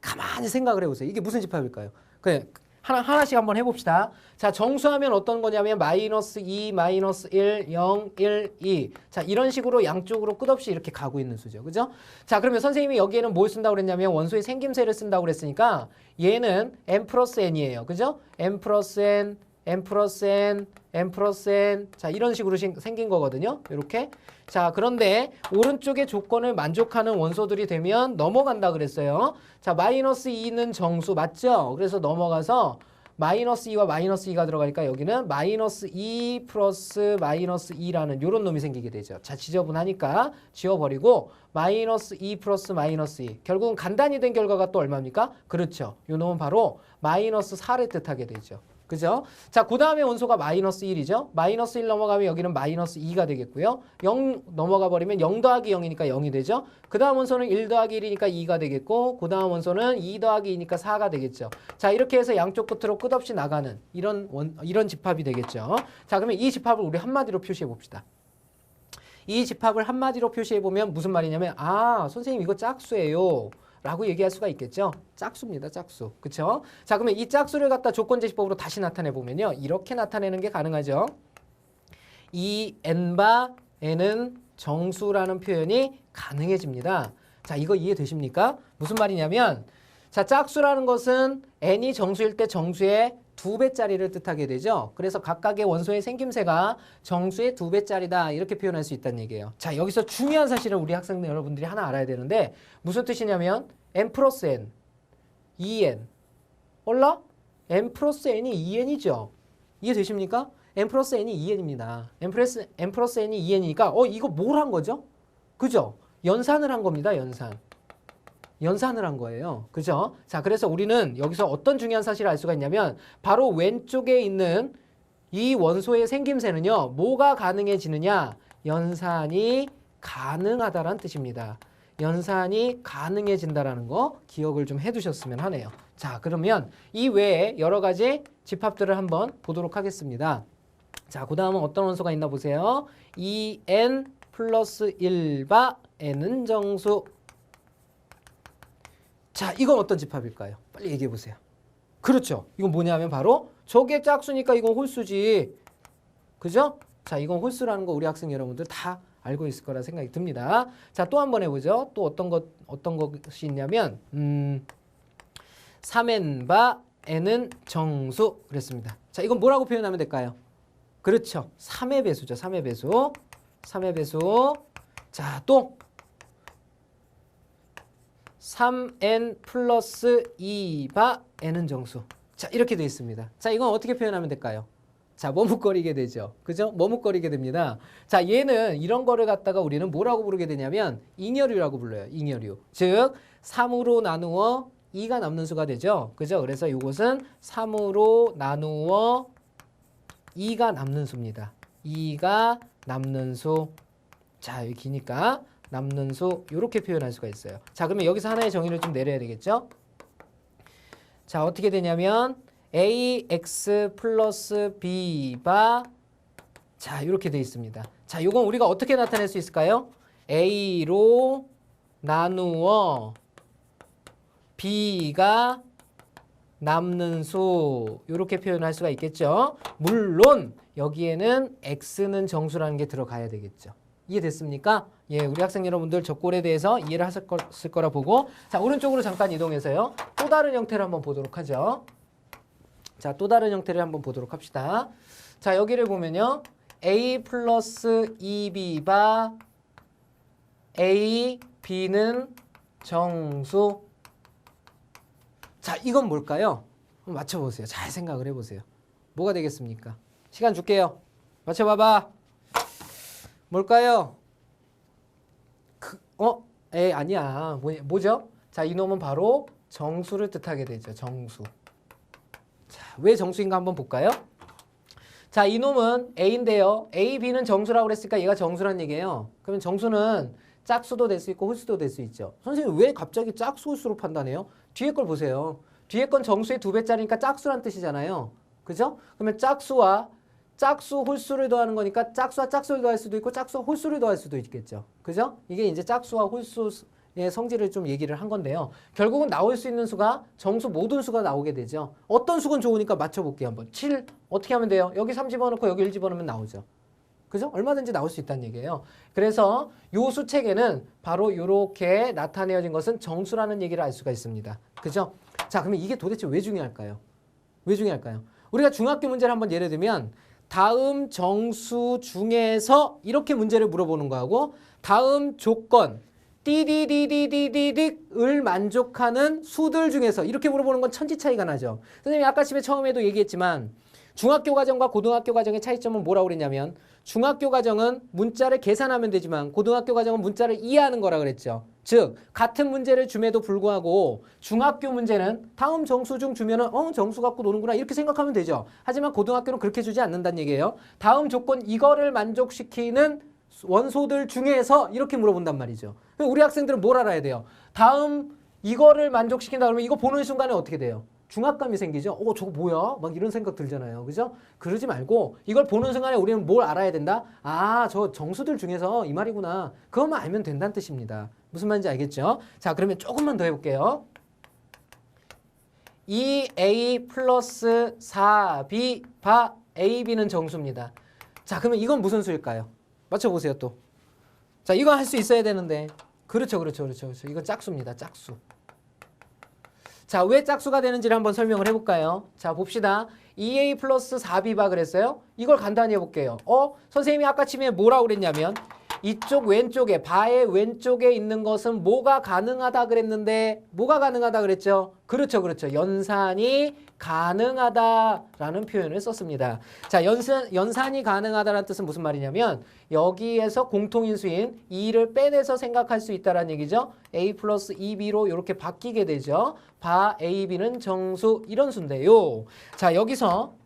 가만히 생각을 해보세요. 이게 무슨 집합일까요? 그래, 하나씩 한번 해봅시다. 자, 정수하면 어떤 거냐면 마이너스 2, 마이너스 1, 0, 1, 2. 자, 이런 식으로 양쪽으로 끝없이 이렇게 가고 있는 수죠. 그죠? 자, 그러면 선생님이 여기에는 뭘 쓴다고 그랬냐면 원소의 생김새를 쓴다고 그랬으니까 얘는 n 플러스 n이에요. 그죠? n 플러스 n, n 플러스 n, n 플러스 n. 자, 이런 식으로 생긴 거거든요. 이렇게. 자, 그런데 오른쪽의 조건을 만족하는 원소들이 되면 넘어간다 그랬어요. 자, 마이너스 2는 정수 맞죠? 그래서 넘어가서 마이너스 2와 마이너스 2가 들어가니까 여기는 마이너스 2 플러스 마이너스 2라는 이런 놈이 생기게 되죠. 자, 지저분하니까 지워버리고 마이너스 2 플러스 마이너스 2. 결국은 간단히 된 결과가 또 얼마입니까? 그렇죠. 요 놈은 바로 마이너스 4를 뜻하게 되죠. 그죠? 자, 그 다음에 원소가 마이너스 1이죠. 마이너스 1 넘어가면 여기는 마이너스 2가 되겠고요. 0 넘어가 버리면 0 더하기 0이니까 0이 되죠. 그 다음 원소는 1 더하기 1이니까 2가 되겠고 그 다음 원소는 2 더하기 2니까 4가 되겠죠. 자, 이렇게 해서 양쪽 끝으로 끝없이 나가는 이런 집합이 되겠죠. 자, 그러면 이 집합을 우리 한마디로 표시해 봅시다. 이 집합을 한마디로 표시해 보면 무슨 말이냐면 아, 선생님 이거 짝수예요. 라고 얘기할 수가 있겠죠. 짝수입니다. 짝수. 그쵸? 자, 그러면 이 짝수를 갖다 조건제시법으로 다시 나타내 보면요. 이렇게 나타내는 게 가능하죠. 이 n바 n은 정수라는 표현이 가능해집니다. 자, 이거 이해되십니까? 무슨 말이냐면 자, 짝수라는 것은 n이 정수일 때 정수의 2배짜리를 뜻하게 되죠. 그래서 각각의 원소의 생김새가 정수의 2배짜리다 이렇게 표현할 수 있다는 얘기예요. 자, 여기서 중요한 사실을 우리 학생들 여러분들이 하나 알아야 되는데 무슨 뜻이냐면 n 플러스 n, 2n. 올라? n 플러스 n이 2n이죠. 이해되십니까? n 플러스 n이 2n입니다. n 플러스 n이 2n이니까 이거 뭘 한 거죠? 그죠? 연산을 한 겁니다. 연산을 한 거예요. 그죠? 자, 그래서 우리는 여기서 어떤 중요한 사실을 알 수가 있냐면 바로 왼쪽에 있는 이 원소의 생김새는요. 뭐가 가능해지느냐? 연산이 가능하다라는 뜻입니다. 연산이 가능해진다라는 거 기억을 좀 해두셨으면 하네요. 자, 그러면 이 외에 여러 가지 집합들을 한번 보도록 하겠습니다. 자, 그 다음은 어떤 원소가 있나 보세요. 2n 플러스 1바 n은 정수. 자, 이건 어떤 집합일까요? 빨리 얘기해 보세요. 그렇죠. 이건 뭐냐면 바로 저게 짝수니까 이건 홀수지. 그죠? 자, 이건 홀수라는 거 우리 학생 여러분들 다 알고 있을 거라 생각이 듭니다. 자, 또 한번 해보죠. 또 어떤 것이 있냐면 3n바 n은 정수 그랬습니다. 자, 이건 뭐라고 표현하면 될까요? 그렇죠. 3의 배수죠. 3의 배수. 3의 배수. 자, 또 3n 플러스 2바 n은 정수. 자, 이렇게 되어 있습니다. 자, 이건 어떻게 표현하면 될까요? 자, 머뭇거리게 되죠. 그죠? 머뭇거리게 됩니다. 자, 얘는 이런 거를 갖다가 우리는 뭐라고 부르게 되냐면 잉여류라고 불러요. 잉여류. 즉 3으로 나누어 2가 남는 수가 되죠. 그죠? 그래서 이것은 3으로 나누어 2가 남는 수입니다. 2가 남는 수. 자, 여기 기니까 남는 수 이렇게 표현할 수가 있어요. 자, 그러면 여기서 하나의 정의를 좀 내려야 되겠죠? 자, 어떻게 되냐면 ax 플러스 b바 자, 이렇게 돼 있습니다. 자, 이건 우리가 어떻게 나타낼 수 있을까요? a로 나누어 b가 남는 수 이렇게 표현할 수가 있겠죠. 물론 여기에는 x는 정수라는 게 들어가야 되겠죠. 이해됐습니까? 예, 우리 학생 여러분들 적골에 대해서 이해를 하셨을 거라 보고 자, 오른쪽으로 잠깐 이동해서요. 또 다른 형태를 한번 보도록 하죠. 자, 또 다른 형태를 한번 보도록 합시다. 자, 여기를 보면요. A 플러스 2B바 A, B는 정수. 자, 이건 뭘까요? 한번 맞춰보세요. 잘 생각을 해보세요. 뭐가 되겠습니까? 시간 줄게요. 맞춰봐봐. 뭘까요? 아니야. 뭐죠? 자, 이놈은 바로 정수를 뜻하게 되죠. 정수. 자, 왜 정수인가 한번 볼까요? 자, 이놈은 A인데요. A, B는 정수라고 그랬으니까 얘가 정수란 얘기예요. 그러면 정수는 짝수도 될 수 있고 홀수도 될 수 있죠. 선생님 왜 갑자기 짝수 홀수로 판단해요? 뒤에 걸 보세요. 뒤에 건 정수의 2배짜리니까 짝수란 뜻이잖아요. 그죠? 그러면 짝수와 짝수 홀수를 더하는 거니까 짝수와 짝수를 더할 수도 있고 짝수와 홀수를 더할 수도 있겠죠. 그죠? 이게 이제 짝수와 홀수의 성질을 좀 얘기를 한 건데요. 결국은 나올 수 있는 수가 정수 모든 수가 나오게 되죠. 어떤 수건 좋으니까 맞춰볼게요. 한번 7 어떻게 하면 돼요? 여기 3 집어넣고 여기 1 집어넣으면 나오죠. 그죠? 얼마든지 나올 수 있다는 얘기예요. 그래서 요 수 체계는 바로 이렇게 나타내어진 것은 정수라는 얘기를 알 수가 있습니다. 그죠? 자, 그러면 이게 도대체 왜 중요할까요? 왜 중요할까요? 우리가 중학교 문제를 한번 예를 들면 다음 정수 중에서 이렇게 문제를 물어보는 거하고 다음 조건 띠디디디디디딕을 만족하는 수들 중에서 이렇게 물어보는 건 천지 차이가 나죠. 선생님이 아까 집에 처음에도 얘기했지만 중학교 과정과 고등학교 과정의 차이점은 뭐라고 그랬냐면 중학교 과정은 문자를 계산하면 되지만 고등학교 과정은 문자를 이해하는 거라 그랬죠. 즉 같은 문제를 줌에도 불구하고 중학교 문제는 다음 정수 중 주면은 정수 갖고 노는구나 이렇게 생각하면 되죠. 하지만 고등학교는 그렇게 주지 않는다는 얘기예요. 다음 조건 이거를 만족시키는 원소들 중에서 이렇게 물어본단 말이죠. 우리 학생들은 뭘 알아야 돼요? 다음 이거를 만족시킨다 그러면 이거 보는 순간에 어떻게 돼요? 중압감이 생기죠. 저거 뭐야? 막 이런 생각 들잖아요. 그죠? 그러지 말고 이걸 보는 순간에 우리는 뭘 알아야 된다? 아, 저 정수들 중에서 이 말이구나. 그것만 알면 된다는 뜻입니다. 무슨 말인지 알겠죠? 자, 그러면 조금만 더 해볼게요. 2A 플러스 4B 바 AB는 정수입니다. 자, 그러면 이건 무슨 수일까요? 맞춰보세요, 또. 자, 이거 할 수 있어야 되는데. 그렇죠. 이건 짝수입니다. 짝수. 자, 왜 짝수가 되는지를 한번 설명을 해볼까요? 자, 봅시다. 2A 플러스 4B바 그랬어요? 이걸 간단히 해볼게요. 선생님이 아까 침에 뭐라고 그랬냐면 이쪽 왼쪽에 바의 왼쪽에 있는 것은 뭐가 가능하다 그랬는데 뭐가 가능하다 그랬죠? 그렇죠. 연산이 가능하다라는 표현을 썼습니다. 자, 연산이 가능하다라는 뜻은 무슨 말이냐면 여기에서 공통인수인 2를 빼내서 생각할 수 있다는 얘기죠. A 플러스 2B로 이렇게 바뀌게 되죠. 바 AB는 정수 이런 수인데요. 자, 여기서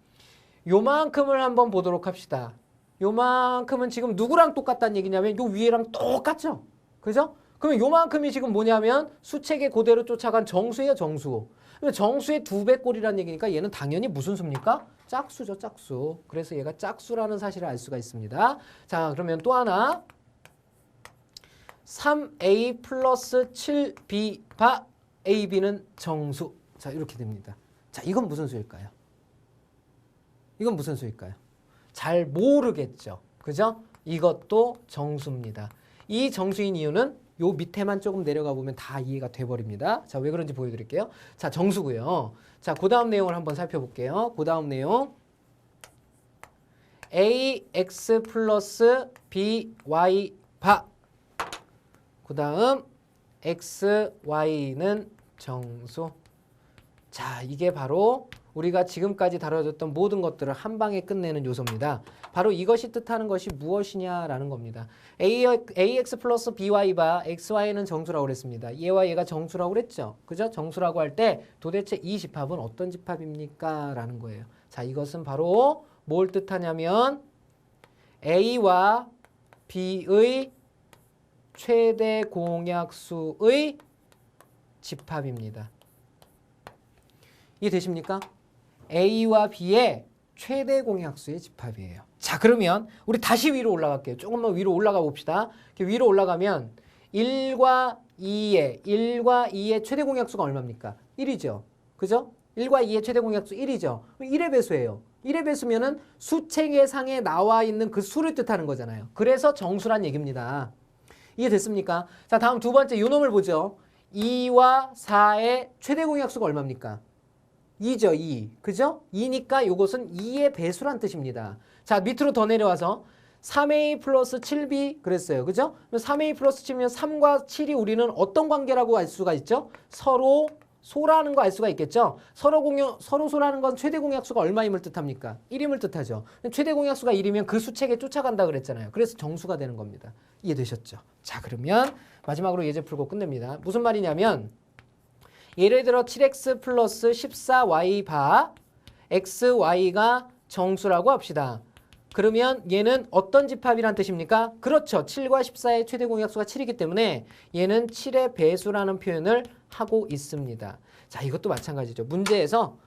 요만큼을 한번 보도록 합시다. 요만큼은 지금 누구랑 똑같다는 얘기냐면 요 위에랑 똑같죠? 그죠? 그러면 요만큼이 지금 뭐냐면 수책의 그대로 쫓아간 정수예요, 정수. 그러면 정수의 2배 꼴이라는 얘기니까 얘는 당연히 무슨 수입니까? 짝수죠, 짝수. 그래서 얘가 짝수라는 사실을 알 수가 있습니다. 자, 그러면 또 하나. 3A 플러스 7B 바 AB는 정수. 자, 이렇게 됩니다. 자, 이건 무슨 수일까요? 이건 무슨 수일까요? 잘 모르겠죠. 그죠? 이것도 정수입니다. 이 정수인 이유는 요 밑에만 조금 내려가 보면 다 이해가 돼버립니다. 자, 왜 그런지 보여드릴게요. 자, 정수고요. 자, 그 다음 내용을 한번 살펴볼게요. 그 다음 내용. AX 플러스 BY 바. 그 다음 XY는 정수. 자, 이게 바로 우리가 지금까지 다뤄졌던 모든 것들을 한 방에 끝내는 요소입니다. 바로 이것이 뜻하는 것이 무엇이냐라는 겁니다. AX 플러스 BY 바 XY는 정수라고 그랬습니다. 얘와 얘가 정수라고 그랬죠. 그죠? 정수라고 할 때 도대체 이 집합은 어떤 집합입니까? 라는 거예요. 자, 이것은 바로 뭘 뜻하냐면 A와 B의 최대 공약수의 집합입니다. 이해되십니까? A와 B의 최대 공약수의 집합이에요. 자, 그러면 우리 다시 위로 올라갈게요. 조금만 위로 올라가 봅시다. 이렇게 위로 올라가면 1과 2의 최대 공약수가 얼마입니까? 1이죠. 그죠? 1과 2의 최대 공약수 1이죠. 1의 배수예요. 1의 배수면은 수체계상에 나와 있는 그 수를 뜻하는 거잖아요. 그래서 정수란 얘기입니다. 이해됐습니까? 자, 다음 두 번째 요 놈을 보죠. 2와 4의 최대 공약수가 얼마입니까? 2죠, 2. 그죠? 2니까 요것은 2의 배수란 뜻입니다. 자, 밑으로 더 내려와서 3a 플러스 7b 그랬어요. 그죠? 3a 플러스 7이면 3과 7이 우리는 어떤 관계라고 알 수가 있죠? 서로 소라는 거 알 수가 있겠죠? 서로 소라는 건 최대 공약수가 얼마임을 뜻합니까? 1임을 뜻하죠. 최대 공약수가 1이면 그 수책에 쫓아간다 그랬잖아요. 그래서 정수가 되는 겁니다. 이해되셨죠? 자, 그러면 마지막으로 예제 풀고 끝냅니다. 무슨 말이냐면 예를 들어 7x 플러스 14y 바 xy가 정수라고 합시다. 그러면 얘는 어떤 집합이란 뜻입니까? 그렇죠. 7과 14의 최대 공약수가 7이기 때문에 얘는 7의 배수라는 표현을 하고 있습니다. 자, 이것도 마찬가지죠. 문제에서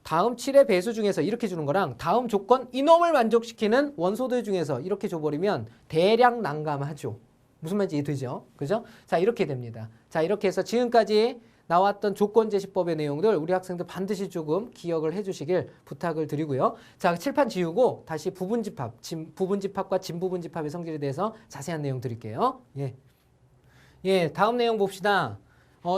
다음 7의 배수 중에서 이렇게 주는 거랑 다음 조건 이놈을 만족시키는 원소들 중에서 이렇게 줘버리면 대략 난감하죠. 무슨 말인지 이해되죠? 그죠? 자, 이렇게 됩니다. 자, 이렇게 해서 지금까지 나왔던 조건제시법의 내용들 우리 학생들 반드시 조금 기억을 해주시길 부탁을 드리고요. 자, 칠판 지우고 다시 부분집합과 진부분집합의 성질에 대해서 자세한 내용 드릴게요. 예, 다음 내용 봅시다.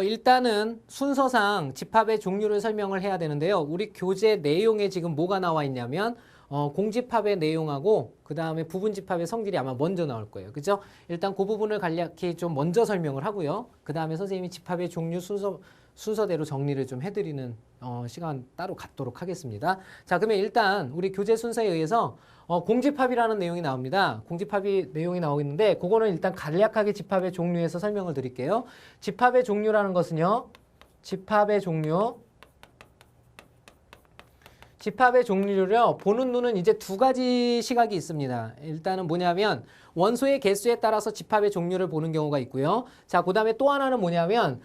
일단은 순서상 집합의 종류를 설명을 해야 되는데요. 우리 교재 내용에 지금 뭐가 나와 있냐면 공집합의 내용하고 그 다음에 부분집합의 성질이 아마 먼저 나올 거예요. 그죠? 일단 그 부분을 간략히 좀 먼저 설명을 하고요. 그 다음에 선생님이 집합의 종류 순서대로 정리를 좀 해드리는 시간 따로 갖도록 하겠습니다. 자, 그러면 일단 우리 교재 순서에 의해서 공집합이라는 내용이 나옵니다. 공집합이 내용이 나오고 있는데 그거는 일단 간략하게 집합의 종류에서 설명을 드릴게요. 집합의 종류라는 것은요. 집합의 종류를요, 보는 눈은 이제 두 가지 시각이 있습니다. 일단은 뭐냐면 원소의 개수에 따라서 집합의 종류를 보는 경우가 있고요. 자, 그 다음에 또 하나는 뭐냐면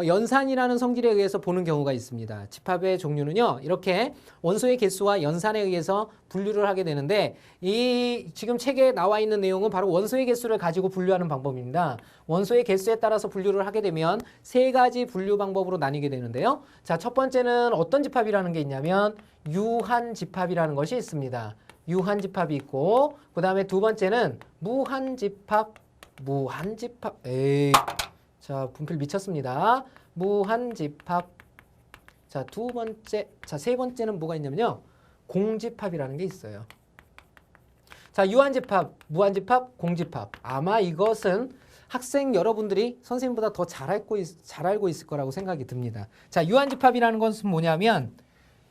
연산이라는 성질에 의해서 보는 경우가 있습니다. 집합의 종류는요, 이렇게 원소의 개수와 연산에 의해서 분류를 하게 되는데 이 지금 책에 나와 있는 내용은 바로 원소의 개수를 가지고 분류하는 방법입니다. 원소의 개수에 따라서 분류를 하게 되면 세 가지 분류 방법으로 나뉘게 되는데요. 자, 첫 번째는 어떤 집합이라는 게 있냐면 유한집합이라는 것이 있습니다. 유한집합이 있고 그 다음에 두 번째는 무한집합. 자, 분필 미쳤습니다. 무한집합. 자, 세 번째는 뭐가 있냐면요. 공집합이라는 게 있어요. 자, 유한집합, 무한집합, 공집합. 아마 이것은 학생 여러분들이 선생님보다 더 잘 알고 있을 거라고 생각이 듭니다. 자, 유한집합이라는 것은 뭐냐면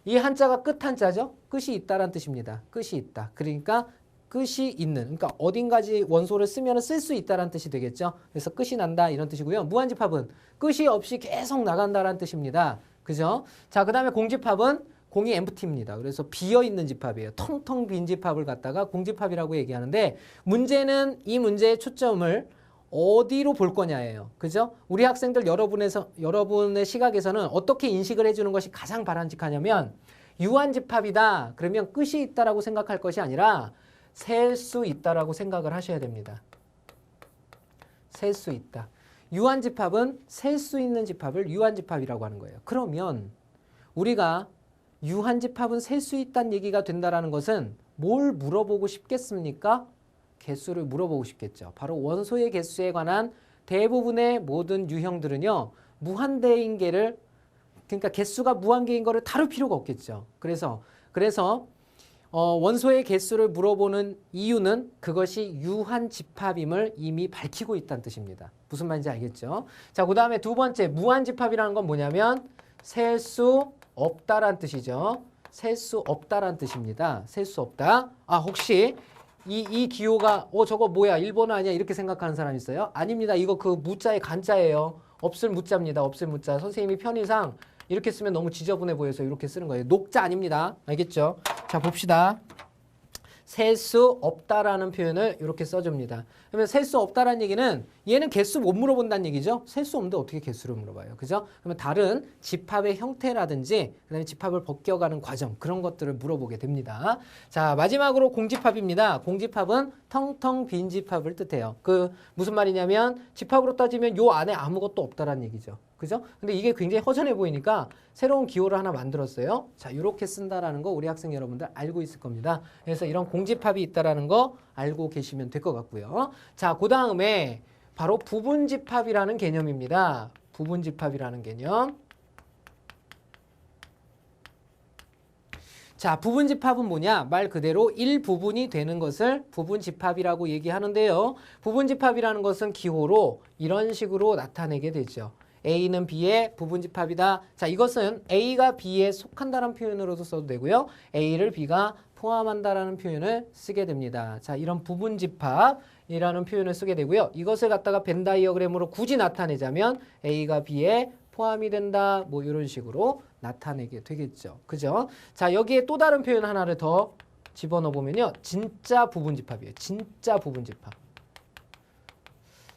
이 한자가 끝 한자죠. 끝이 있다라는 뜻입니다. 끝이 있다. 그러니까 끝이 있는, 그러니까 어딘가지 원소를 쓰면 쓸 수 있다라는 뜻이 되겠죠. 그래서 끝이 난다 이런 뜻이고요. 무한집합은 끝이 없이 계속 나간다라는 뜻입니다. 그죠? 자, 그 다음에 공집합은 공이 empty입니다. 그래서 비어있는 집합이에요. 텅텅 빈 집합을 갖다가 공집합이라고 얘기하는데 문제는 이 문제의 초점을 어디로 볼 거냐예요. 그죠? 우리 학생들 여러분의 시각에서는 어떻게 인식을 해주는 것이 가장 바람직하냐면 유한집합이다. 그러면 끝이 있다라고 생각할 것이 아니라 셀 수 있다라고 생각을 하셔야 됩니다. 셀 수 있다. 유한집합은 셀 수 있는 집합을 유한집합이라고 하는 거예요. 그러면 우리가 유한집합은 셀 수 있다는 얘기가 된다라는 것은 뭘 물어보고 싶겠습니까? 개수를 물어보고 싶겠죠. 바로 원소의 개수에 관한 대부분의 모든 유형들은요. 무한대인 개를, 그러니까 개수가 무한개인 거를 다룰 필요가 없겠죠. 그래서 원소의 개수를 물어보는 이유는 그것이 유한집합임을 이미 밝히고 있다는 뜻입니다. 무슨 말인지 알겠죠? 자, 그 다음에 두 번째 무한집합이라는 건 뭐냐면 셀 수 없다란 뜻이죠. 셀 수 없다란 뜻입니다. 셀 수 없다. 아, 혹시 이 기호가 저거 뭐야 일본어 아니야 이렇게 생각하는 사람 있어요? 아닙니다. 이거 그 무자의 간자예요. 없을 무자입니다. 없을 무자. 선생님이 편의상 이렇게 쓰면 너무 지저분해 보여서 이렇게 쓰는 거예요. 녹자 아닙니다. 알겠죠? 자, 봅시다. 셀 수 없다라는 표현을 이렇게 써줍니다. 그러면 셀 수 없다라는 얘기는 얘는 개수 못 물어본다는 얘기죠. 셀 수 없는데 어떻게 개수를 물어봐요. 그죠? 그러면 다른 집합의 형태라든지 그다음에 집합을 벗겨가는 과정 그런 것들을 물어보게 됩니다. 자, 마지막으로 공집합입니다. 공집합은 텅텅 빈 집합을 뜻해요. 그 무슨 말이냐면 집합으로 따지면 요 안에 아무것도 없다라는 얘기죠. 그죠? 근데 이게 굉장히 허전해 보이니까 새로운 기호를 하나 만들었어요. 자, 이렇게 쓴다라는 거 우리 학생 여러분들 알고 있을 겁니다. 그래서 이런 공집합이 있다라는 거 알고 계시면 될 것 같고요. 자, 그 다음에 바로 부분집합이라는 개념입니다. 부분집합이라는 개념. 자, 부분집합은 뭐냐? 말 그대로 일부분이 되는 것을 부분집합이라고 얘기하는데요. 부분집합이라는 것은 기호로 이런 식으로 나타내게 되죠. A는 B의 부분집합이다. 자, 이것은 A가 B에 속한다는 표현으로도 써도 되고요. A를 B가 포함한다라는 표현을 쓰게 됩니다. 자, 이런 부분집합이라는 표현을 쓰게 되고요. 이것을 갖다가 벤 다이어그램으로 굳이 나타내자면 A가 B에 포함이 된다. 뭐 이런 식으로 나타내게 되겠죠. 그죠? 자, 여기에 또 다른 표현 하나를 더 집어넣어 보면요. 진짜 부분집합이에요. 진짜 부분집합.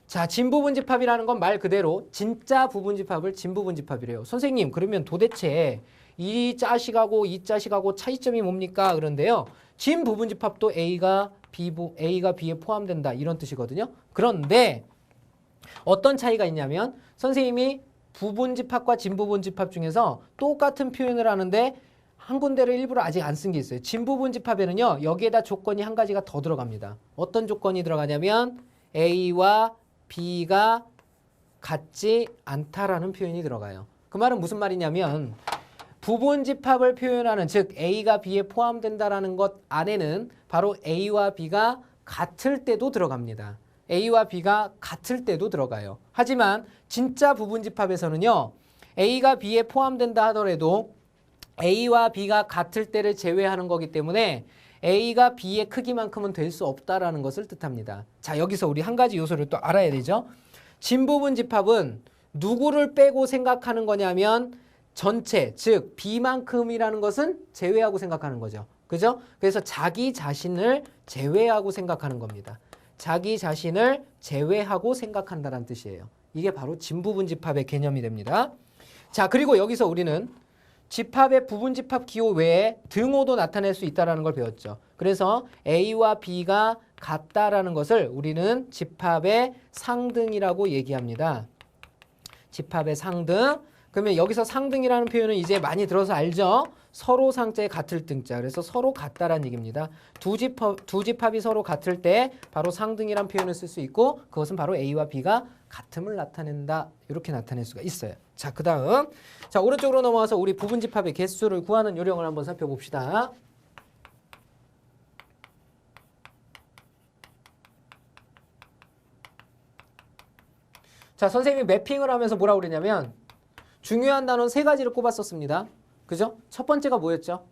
자, 진부분집합이라는 건 말 그대로 진짜 부분집합을 진부분집합이래요. 선생님, 그러면 도대체 이 자식하고 이 자식하고 차이점이 뭡니까? 그런데요. 진부분집합도 A가 B에 포함된다. 이런 뜻이거든요. 그런데 어떤 차이가 있냐면 선생님이 부분집합과 진부분집합 중에서 똑같은 표현을 하는데 한 군데를 일부러 아직 안 쓴 게 있어요. 진부분집합에는요. 여기에다 조건이 한 가지가 더 들어갑니다. 어떤 조건이 들어가냐면 A와 B가 같지 않다라는 표현이 들어가요. 그 말은 무슨 말이냐면 부분집합을 표현하는 즉 A가 B에 포함된다라는 것 안에는 바로 A와 B가 같을 때도 들어갑니다. A와 B가 같을 때도 들어가요. 하지만 진짜 부분집합에서는요. A가 B에 포함된다 하더라도 A와 B가 같을 때를 제외하는 거기 때문에 A가 B의 크기만큼은 될 수 없다라는 것을 뜻합니다. 자, 여기서 우리 한 가지 요소를 또 알아야 되죠. 진부분집합은 누구를 빼고 생각하는 거냐면 전체, 즉 B만큼이라는 것은 제외하고 생각하는 거죠. 그죠? 그래서 자기 자신을 제외하고 생각하는 겁니다. 자기 자신을 제외하고 생각한다는 뜻이에요. 이게 바로 진부분집합의 개념이 됩니다. 자, 그리고 여기서 우리는 집합의 부분집합 기호 외에 등호도 나타낼 수 있다는 걸 배웠죠. 그래서 A와 B가 같다라는 것을 우리는 집합의 상등이라고 얘기합니다. 집합의 상등. 그러면 여기서 상등이라는 표현은 이제 많이 들어서 알죠? 서로 상자에 같을 등자. 그래서 서로 같다라는 얘기입니다. 두 집합이 서로 같을 때 바로 상등이라는 표현을 쓸 수 있고 그것은 바로 A와 B가 같음을 나타낸다. 이렇게 나타낼 수가 있어요. 자, 그 다음. 자, 오른쪽으로 넘어와서 우리 부분집합의 개수를 구하는 요령을 한번 살펴봅시다. 자, 선생님이 매핑을 하면서 뭐라고 그랬냐면 중요한 단어는 세 가지를 꼽았었습니다. 그죠? 첫 번째가 뭐였죠?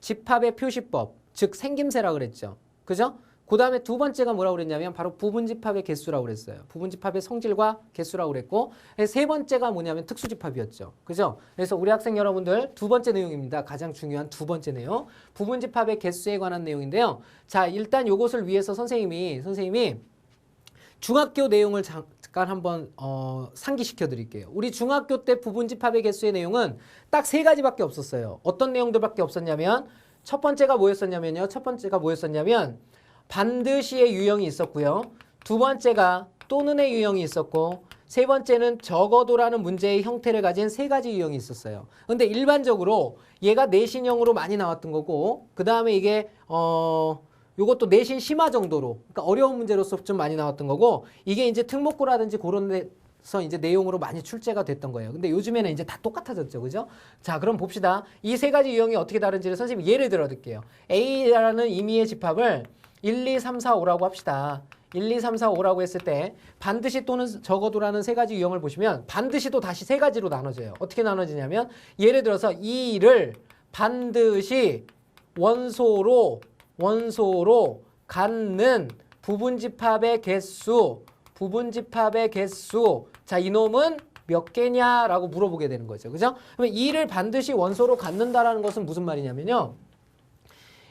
집합의 표시법, 즉 생김새라고 그랬죠. 그죠? 그 다음에 두 번째가 뭐라고 그랬냐면 바로 부분집합의 개수라고 그랬어요. 부분집합의 성질과 개수라고 그랬고 세 번째가 뭐냐면 특수집합이었죠. 그죠? 그래서 우리 학생 여러분들 두 번째 내용입니다. 가장 중요한 두 번째 내용. 부분집합의 개수에 관한 내용인데요. 자, 일단 요것을 위해서 선생님이 중학교 내용을 잠깐 한번 상기시켜 드릴게요. 우리 중학교 때 부분집합의 개수의 내용은 딱 세 가지밖에 없었어요. 어떤 내용들밖에 없었냐면 첫 번째가 뭐였었냐면 반드시의 유형이 있었고요. 두 번째가 또는의 유형이 있었고 세 번째는 적어도라는 문제의 형태를 가진 세 가지 유형이 있었어요. 근데 일반적으로 얘가 내신형으로 많이 나왔던 거고 그 다음에 이게 요것도 내신 심화 정도로 그러니까 어려운 문제로서 좀 많이 나왔던 거고 이게 이제 특목고라든지 그런 데서 이제 내용으로 많이 출제가 됐던 거예요. 근데 요즘에는 이제 다 똑같아졌죠. 그죠? 자, 그럼 봅시다. 이 세 가지 유형이 어떻게 다른지를 선생님이 예를 들어 드릴게요. A라는 임의의 집합을 1, 2, 3, 4, 5라고 합시다. 1, 2, 3, 4, 5라고 했을 때 반드시 또는 적어도라는 세 가지 유형을 보시면 반드시도 다시 세 가지로 나눠져요. 어떻게 나눠지냐면 예를 들어서 2를 반드시 원소로 갖는 부분집합의 개수. 자, 이놈은 몇 개냐라고 물어보게 되는 거죠. 그죠? 그러면 2를 반드시 원소로 갖는다라는 것은 무슨 말이냐면요.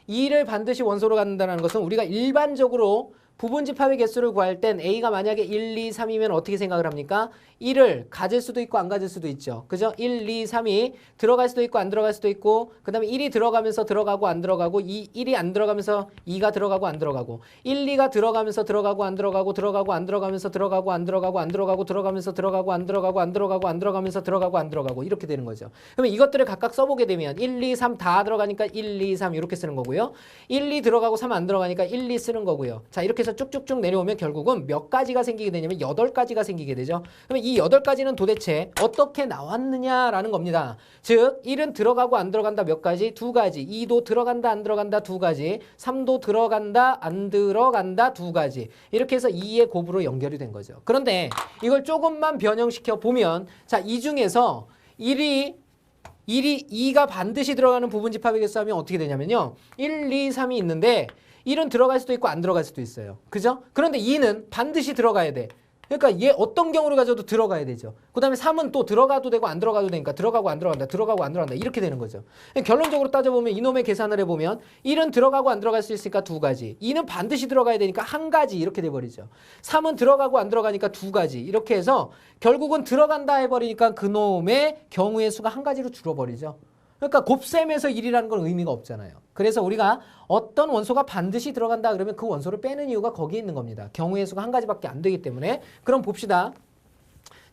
2를 반드시 원소로 갖는다는 것은 우리가 일반적으로 부분집합의 개수를 구할 땐 A가 만약에 1, 2, 3이면 어떻게 생각을 합니까? 1을 가질 수도 있고 안 가질 수도 있죠. 그죠? 1, 2, 3이 들어갈 수도 있고 안 들어갈 수도 있고 그 다음에 1이 들어가면서 들어가고 안 들어가고 1이 안 들어가면서 2가 들어가고 안 들어가고 1, 2가 들어가면서 들어가고 안 들어가고 들어가고 안 들어가면서 들어가고 안 들어가고 안 들어가고 들어가면서 들어가고 안 들어가고 안 들어가고 안 들어가면서 들어가고 안 들어가고 이렇게 되는 거죠. 그러면 이것들을 각각 써보게 되면 1, 2, 3 다 들어가니까 1, 2, 3 이렇게 쓰는 거고요. 1, 2 들어가고 3 안 들어가니까 1, 2 쓰는 거고요. 자, 이렇게 해서 쭉쭉쭉 내려오면 결국은 몇 가지가 생기게 되냐면 8가지가 생기게 되죠. 그러면 이 8가지는 도대체 어떻게 나왔느냐라는 겁니다. 즉 1은 들어가고 안 들어간다 몇 가지? 2가지. 2도 들어간다 안 들어간다 2가지. 3도 들어간다 안 들어간다 2가지. 이렇게 해서 2의 곱으로 연결이 된 거죠. 그런데 이걸 조금만 변형시켜 보면 자, 이 중에서 2가 반드시 들어가는 부분집합의 개수 하면 어떻게 되냐면요. 1, 2, 3이 있는데 1은 들어갈 수도 있고 안 들어갈 수도 있어요. 그죠? 그런데 2는 반드시 들어가야 돼. 그러니까 얘 어떤 경우를 가져도 들어가야 되죠. 그 다음에 3은 또 들어가도 되고 안 들어가도 되니까 들어가고 안 들어간다, 들어가고 안 들어간다 이렇게 되는 거죠. 결론적으로 따져보면 이놈의 계산을 해보면 1은 들어가고 안 들어갈 수 있으니까 2가지, 2는 반드시 들어가야 되니까 1가지 이렇게 돼버리죠. 3은 들어가고 안 들어가니까 2가지 이렇게 해서 결국은 들어간다 해버리니까 그놈의 경우의 수가 1가지로 줄어버리죠. 그러니까 곱셈에서 1이라는 건 의미가 없잖아요. 그래서 우리가 어떤 원소가 반드시 들어간다 그러면 그 원소를 빼는 이유가 거기에 있는 겁니다. 경우의 수가 1가지밖에 안 되기 때문에. 그럼 봅시다.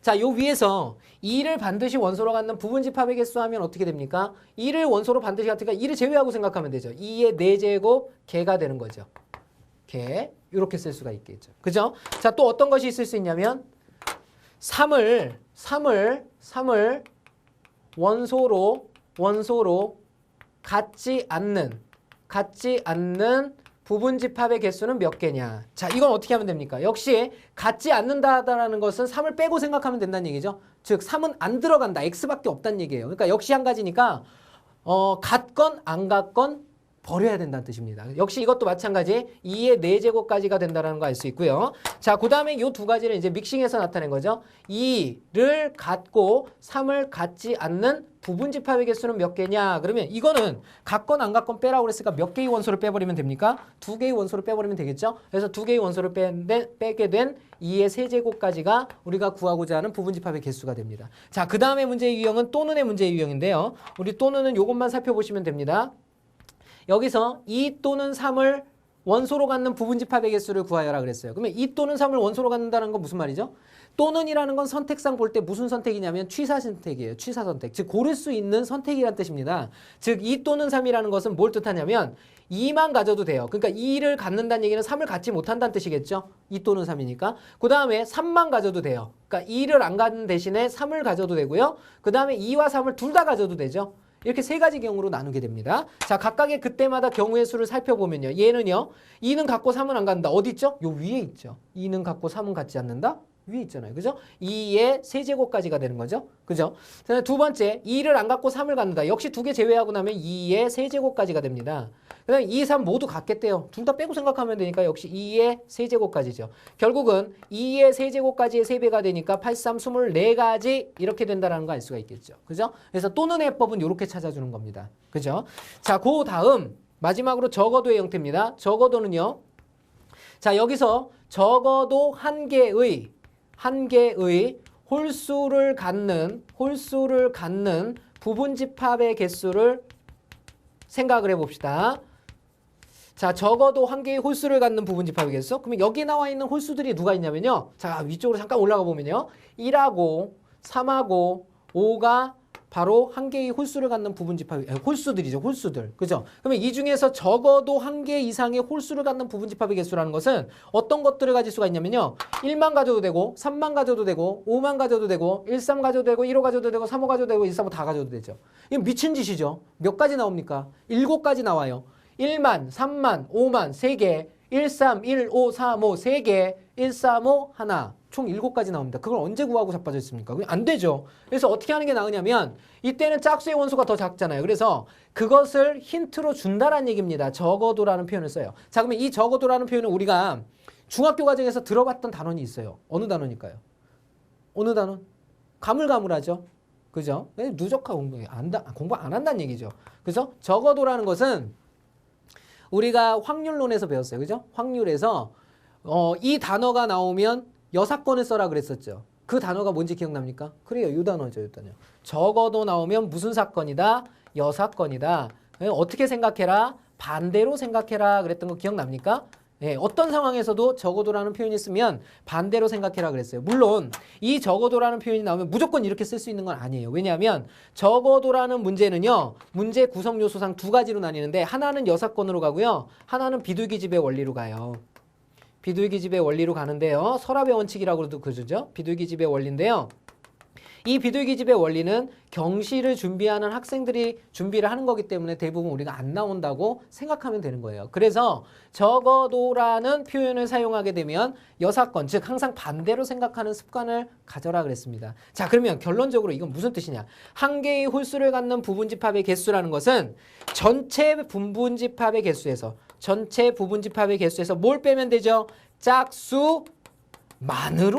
자, 요 위에서 2를 반드시 원소로 갖는 부분집합의 개수 하면 어떻게 됩니까? 2를 원소로 반드시 갖으니까 2를 제외하고 생각하면 되죠. 2의 4제곱 개가 되는 거죠. 개. 이렇게 쓸 수가 있겠죠. 그죠? 자, 또 어떤 것이 있을 수 있냐면 3을 원소로 갖지 않는 부분집합의 개수는 몇 개냐. 자, 이건 어떻게 하면 됩니까? 역시 갖지 않는다라는 것은 3을 빼고 생각하면 된다는 얘기죠. 즉 3은 안 들어간다. X밖에 없다는 얘기예요. 그러니까 역시 1가지니까 갖건 안 갖건 버려야 된다는 뜻입니다. 역시 이것도 마찬가지 2의 4제곱까지가 된다는 거 알 수 있고요. 자, 그 다음에 이 2가지를 이제 믹싱해서 나타낸 거죠. 2를 갖고 3을 갖지 않는 부분집합의 개수는 몇 개냐? 그러면 이거는 갖건 안 갖건 빼라고 그랬으니까 몇 개의 원소를 빼버리면 됩니까? 2개의 원소를 빼버리면 되겠죠? 그래서 2개의 원소를 빼게 된 2의 세제곱까지가 우리가 구하고자 하는 부분집합의 개수가 됩니다. 자, 그 다음에 문제의 유형은 또는의 문제의 유형인데요. 우리 또는은 이것만 살펴보시면 됩니다. 여기서 2 또는 3을 원소로 갖는 부분집합의 개수를 구하여라 그랬어요. 그러면 2 또는 3을 원소로 갖는다는 건 무슨 말이죠? 또는이라는 건 선택상 볼 때 무슨 선택이냐면 취사 선택이에요. 취사 선택. 즉 고를 수 있는 선택이란 뜻입니다. 즉 2 또는 3이라는 것은 뭘 뜻하냐면 2만 가져도 돼요. 그러니까 2를 갖는다는 얘기는 3을 갖지 못한다는 뜻이겠죠. 2 또는 3이니까. 그 다음에 3만 가져도 돼요. 그러니까 2를 안 갖는 대신에 3을 가져도 되고요. 그 다음에 2와 3을 둘 다 가져도 되죠. 이렇게 3가지 경우로 나누게 됩니다. 자, 각각의 그때마다 경우의 수를 살펴보면요. 얘는요. 2는 갖고 3은 안 갖는다. 어디 있죠? 요 위에 있죠. 2는 갖고 3은 갖지 않는다. 위에 있잖아요. 그죠? 2의 세제곱까지가 되는 거죠. 그죠? 두 번째, 2를 안 갖고 3을 갖는다. 역시 2개 제외하고 나면 2의 세제곱까지가 됩니다. 그 다음에 2, 3 모두 갖겠대요. 둘 다 빼고 생각하면 되니까 역시 2의 세제곱까지죠. 결국은 2의 세제곱까지의 3배가 되니까 8, 3, 24가지 이렇게 된다는 거 알 수가 있겠죠. 그죠? 그래서 또는 해법은 이렇게 찾아주는 겁니다. 그죠? 자, 그 다음 마지막으로 적어도의 형태입니다. 적어도는요. 자, 여기서 적어도 한 개의 홀수를 갖는 부분집합의 개수를 생각을 해봅시다. 자, 적어도 한 개의 홀수를 갖는 부분집합의 개수. 그러면 여기 나와 있는 홀수들이 누가 있냐면요. 자, 위쪽으로 잠깐 올라가 보면요. 1하고 3하고 5가 바로 한 개의 홀수를 갖는 부분집합, 홀수들이죠. 홀수들. 그죠? 그러면 이 중에서 적어도 한 개 이상의 홀수를 갖는 부분집합의 개수라는 것은 어떤 것들을 가질 수가 있냐면요. 1만 가져도 되고, 3만 가져도 되고, 5만 가져도 되고, 1, 3 가져도 되고, 1, 5 가져도 되고, 3, 5 가져도 되고, 1, 3, 5 다 가져도 되죠. 이건 미친 짓이죠. 몇 가지 나옵니까? 7가지 나와요. 1만, 3만, 5만, 3개, 1, 3, 1, 5, 3, 5, 3개, 1, 3, 5, 하나. 총 7가지 나옵니다. 그걸 언제 구하고 자빠져 있습니까? 안 되죠. 그래서 어떻게 하는 게 나으냐면 이때는 짝수의 원소가 더 작잖아요. 그래서 그것을 힌트로 준다라는 얘기입니다. 적어도라는 표현을 써요. 자, 그러면 이 적어도라는 표현은 우리가 중학교 과정에서 들어봤던 단원이 있어요. 어느 단원일까요? 어느 단원? 가물가물하죠. 그죠? 누적하고 공부 안 한다는 얘기죠. 그래서 적어도라는 것은 우리가 확률론에서 배웠어요. 그죠? 확률에서 이 단어가 나오면 여사건을 써라 그랬었죠. 그 단어가 뭔지 기억납니까? 그래요. 이 단어죠. 이 단어. 적어도 나오면 무슨 사건이다? 여사건이다. 어떻게 생각해라? 반대로 생각해라 그랬던 거 기억납니까? 예, 어떤 상황에서도 적어도라는 표현이 있으면 반대로 생각해라 그랬어요. 물론 이 적어도라는 표현이 나오면 무조건 이렇게 쓸 수 있는 건 아니에요. 왜냐하면 적어도라는 문제는요. 문제 구성 요소상 두 가지로 나뉘는데 하나는 여사건으로 가고요. 하나는 비둘기집의 원리로 가요. 비둘기집의 원리로 가는데요. 서랍의 원칙이라고도 그러죠. 비둘기집의 원리인데요. 이 비둘기집의 원리는 경시를 준비하는 학생들이 준비를 하는 거기 때문에 대부분 우리가 안 나온다고 생각하면 되는 거예요. 그래서 적어도라는 표현을 사용하게 되면 여사건, 즉 항상 반대로 생각하는 습관을 가져라 그랬습니다. 자, 그러면 결론적으로 이건 무슨 뜻이냐? 한 개의 홀수를 갖는 부분집합의 개수라는 것은 전체 부분집합의 개수에서 뭘 빼면 되죠? 짝수만으로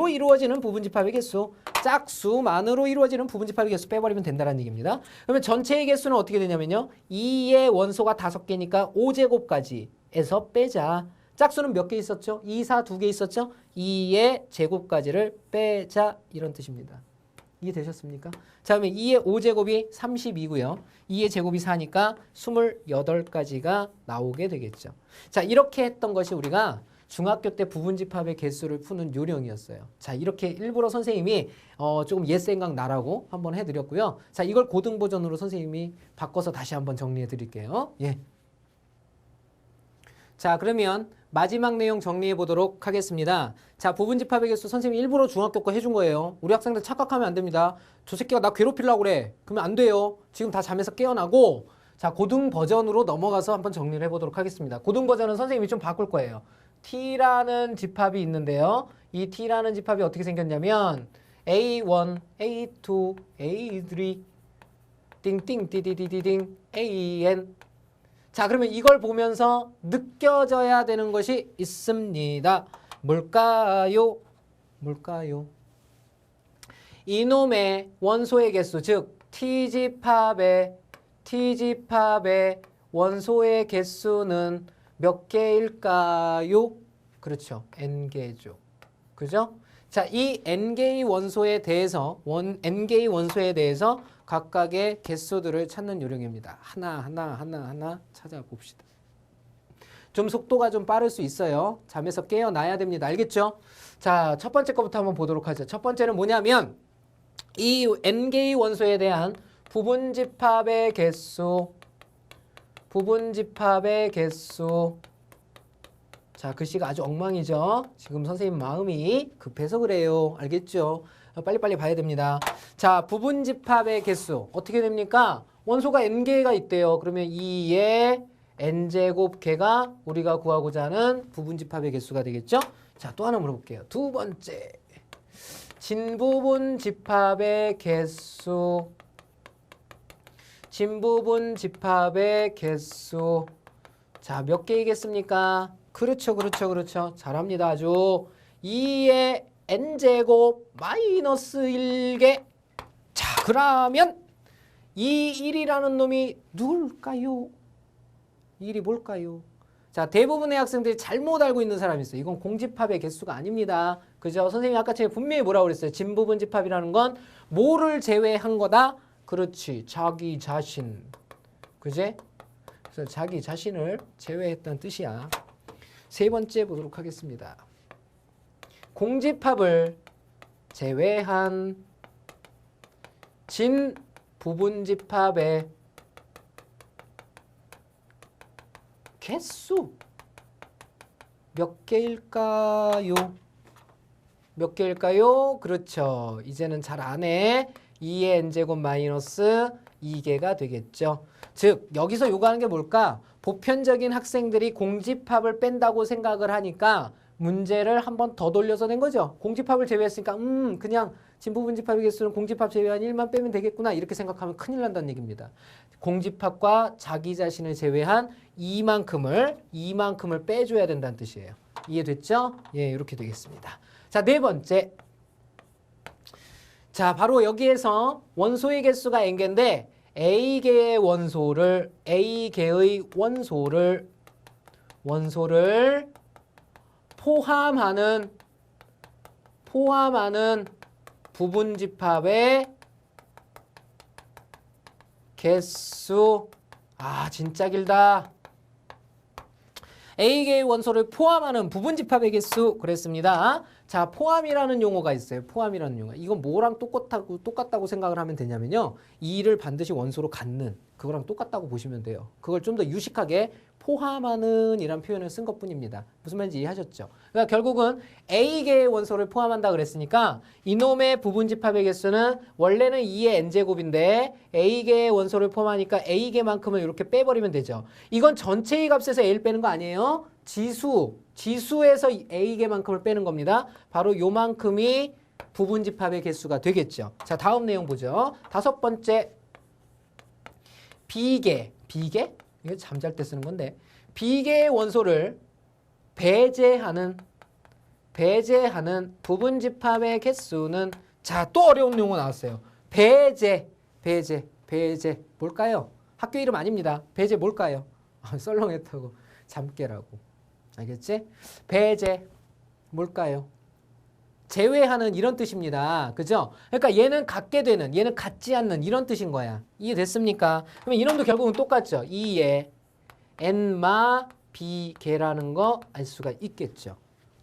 이루어지는 부분집합의 개수. 짝수만으로 이루어지는 부분집합의 개수 빼버리면 된다는 얘기입니다. 그러면 전체의 개수는 어떻게 되냐면요. 2의 원소가 5개니까 5제곱까지에서 빼자. 짝수는 몇 개 있었죠? 2, 4, 2개 있었죠? 2의 제곱까지를 빼자. 이런 뜻입니다. 이해되셨습니까? 자, 그러면 2의 5제곱이 32고요. 2의 제곱이 4니까 28가지가 나오게 되겠죠. 자, 이렇게 했던 것이 우리가 중학교 때 부분집합의 개수를 푸는 요령이었어요. 자, 이렇게 일부러 선생님이 조금 옛 생각 나라고 한번 해드렸고요. 자, 이걸 고등 버전으로 선생님이 바꿔서 다시 한번 정리해 드릴게요. 예. 자, 그러면 마지막 내용 정리해 보도록 하겠습니다. 자, 부분집합의 개수 선생님이 일부러 중학교 거 해준 거예요. 우리 학생들 착각하면 안 됩니다. 저 새끼가 나 괴롭히려고 그래. 그러면 안 돼요. 지금 다 잠에서 깨어나고 자, 고등 버전으로 넘어가서 한번 정리를 해보도록 하겠습니다. 고등 버전은 선생님이 좀 바꿀 거예요. T라는 집합이 있는데요. 이 T라는 집합이 어떻게 생겼냐면 A1, A2, A3, 띵띵, 띠디디디딩, AN. 자, 그러면 이걸 보면서 느껴져야 되는 것이 있습니다. 뭘까요? 이놈의 원소의 개수, 즉 T집합의 원소의 개수는 몇 개일까요? 그렇죠. N개죠. 그죠? 자, 이 N개의 원소에 대해서, N개의 원소에 대해서 각각의 개수들을 찾는 요령입니다. 하나 찾아봅시다. 좀 속도가 좀 빠를 수 있어요. 잠에서 깨어나야 됩니다. 알겠죠? 자, 첫 번째 거부터 한번 보도록 하죠. 첫 번째는 뭐냐면 이 N개의 원소에 대한 부분집합의 개수. 자, 글씨가 아주 엉망이죠. 지금 선생님 마음이 급해서 그래요. 알겠죠? 빨리빨리 봐야 됩니다. 자, 부분집합의 개수 어떻게 됩니까? 원소가 n개가 있대요. 그러면 2의 n제곱 개가 우리가 구하고자 하는 부분집합의 개수가 되겠죠? 자, 또 하나 물어볼게요. 두 번째, 진부분집합의 개수. 자, 몇 개이겠습니까? 그렇죠. 잘합니다. 아주. 2의 n제곱 마이너스 1개. 자, 그러면 이 1이라는 놈이 누굴까요? 1이 뭘까요? 자, 대부분의 학생들이 잘못 알고 있는 사람이 있어요. 이건 공집합의 개수가 아닙니다. 그죠? 선생님이 아까 전에 분명히 뭐라고 그랬어요? 진부분집합이라는 건 뭐를 제외한 거다? 그렇지. 자기 자신. 그제? 그래서 자기 자신을 제외했다는 뜻이야. 세 번째 보도록 하겠습니다. 공집합을 제외한 진부분집합의 개수 몇 개일까요? 그렇죠. 이제는 잘 안 해. 2의 n제곱 마이너스 2개가 되겠죠. 즉 여기서 요구하는 게 뭘까? 보편적인 학생들이 공집합을 뺀다고 생각을 하니까 문제를 한 번 더 돌려서 낸 거죠. 공집합을 제외했으니까 그냥 진부분집합의 개수는 공집합 제외한 1만 빼면 되겠구나 이렇게 생각하면 큰일 난다는 얘기입니다. 공집합과 자기 자신을 제외한 이만큼을 빼줘야 된다는 뜻이에요. 이해됐죠? 예, 이렇게 되겠습니다. 자, 네 번째. 자, 바로 여기에서 원소의 개수가 n개인데 A개의 원소를 포함하는 부분집합의 개수. 아, 진짜 길다. A개의 원소를 포함하는 부분집합의 개수 그랬습니다. 자, 포함이라는 용어가 있어요. 포함이라는 용어. 이건 뭐랑 똑같다고 생각을 하면 되냐면요. 2를 반드시 원소로 갖는 그거랑 똑같다고 보시면 돼요. 그걸 좀 더 유식하게 포함하는 이란 표현을 쓴 것뿐입니다. 무슨 말인지 이해하셨죠? 그러니까 결국은 A개의 원소를 포함한다 그랬으니까 이놈의 부분집합의 개수는 원래는 2의 n제곱인데 A개의 원소를 포함하니까 A개만큼을 이렇게 빼버리면 되죠. 이건 전체의 값에서 A를 빼는 거 아니에요? 지수에서 A개만큼을 빼는 겁니다. 바로 요만큼이 부분집합의 개수가 되겠죠. 자, 다음 내용 보죠. 5번째 B개. 이게 잠잘 때 쓰는 건데 B개의 원소를 배제하는 부분집합의 개수는 자, 또 어려운 용어 나왔어요. 배제. 뭘까요? 학교 이름 아닙니다. 배제 뭘까요? 썰렁했다고 잠깨라고. 알겠지? 배제 뭘까요? 제외하는 이런 뜻입니다. 그죠? 그러니까 얘는 갖게 되는, 얘는 갖지 않는 이런 뜻인 거야. 이해됐습니까? 그러면 이놈도 결국은 똑같죠. 2의 n마 b개라는 거 알 수가 있겠죠.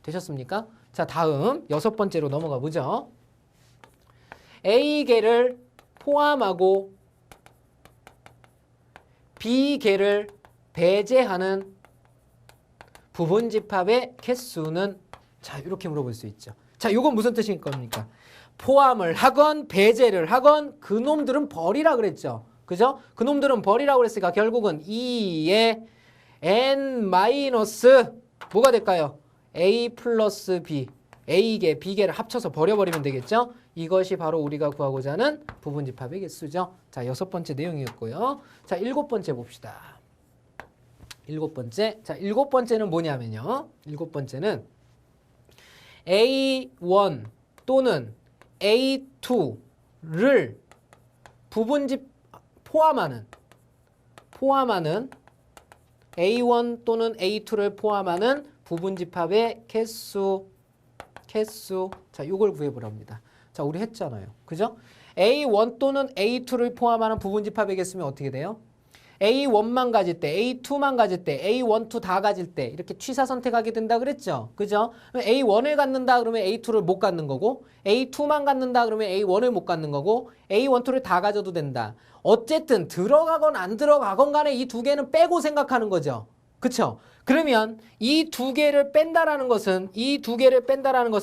되셨습니까? 자, 다음 6번째로 넘어가 보죠. A개를 포함하고 B개를 배제하는 부분집합의 개수는 자, 이렇게 물어볼 수 있죠. 자, 이건 무슨 뜻인 겁니까? 포함을 하건 배제를 하건 그놈들은 버리라 그랬죠. 그죠? 그놈들은 버리라고 그랬으니까 결국은 2의 n 마이너스 뭐가 될까요? A 플러스 B. A개, B개를 합쳐서 버려버리면 되겠죠? 이것이 바로 우리가 구하고자 하는 부분집합의 개수죠. 자, 6번째 내용이었고요. 자, 7번째 봅시다. 7번째. 자, 7번째는 뭐냐면요. 7번째는 A1 또는 A2를 포함하는 A1 또는 A2를 포함하는 부분집합의 개수. 자, 이걸 구해보랍니다. 자, 우리 했잖아요. 그죠? A1 또는 A2를 포함하는 부분집합의 개수면 어떻게 돼요? A1만 가질 때, A2만 가질 때, A1, 2 다 가질 때 이렇게 취사 선택하게 된다 그랬죠? 그죠? A1을 갖는다 그러면 A2를 못 갖는 거고 A2만 갖는다 그러면 A1을 못 갖는 거고 A1, 2를 다 가져도 된다. 어쨌든 들어가건 안 들어가건 간에 이 두 개는 빼고 생각하는 거죠. 그쵸? 그러면 이 두 개를 뺀다라는 것은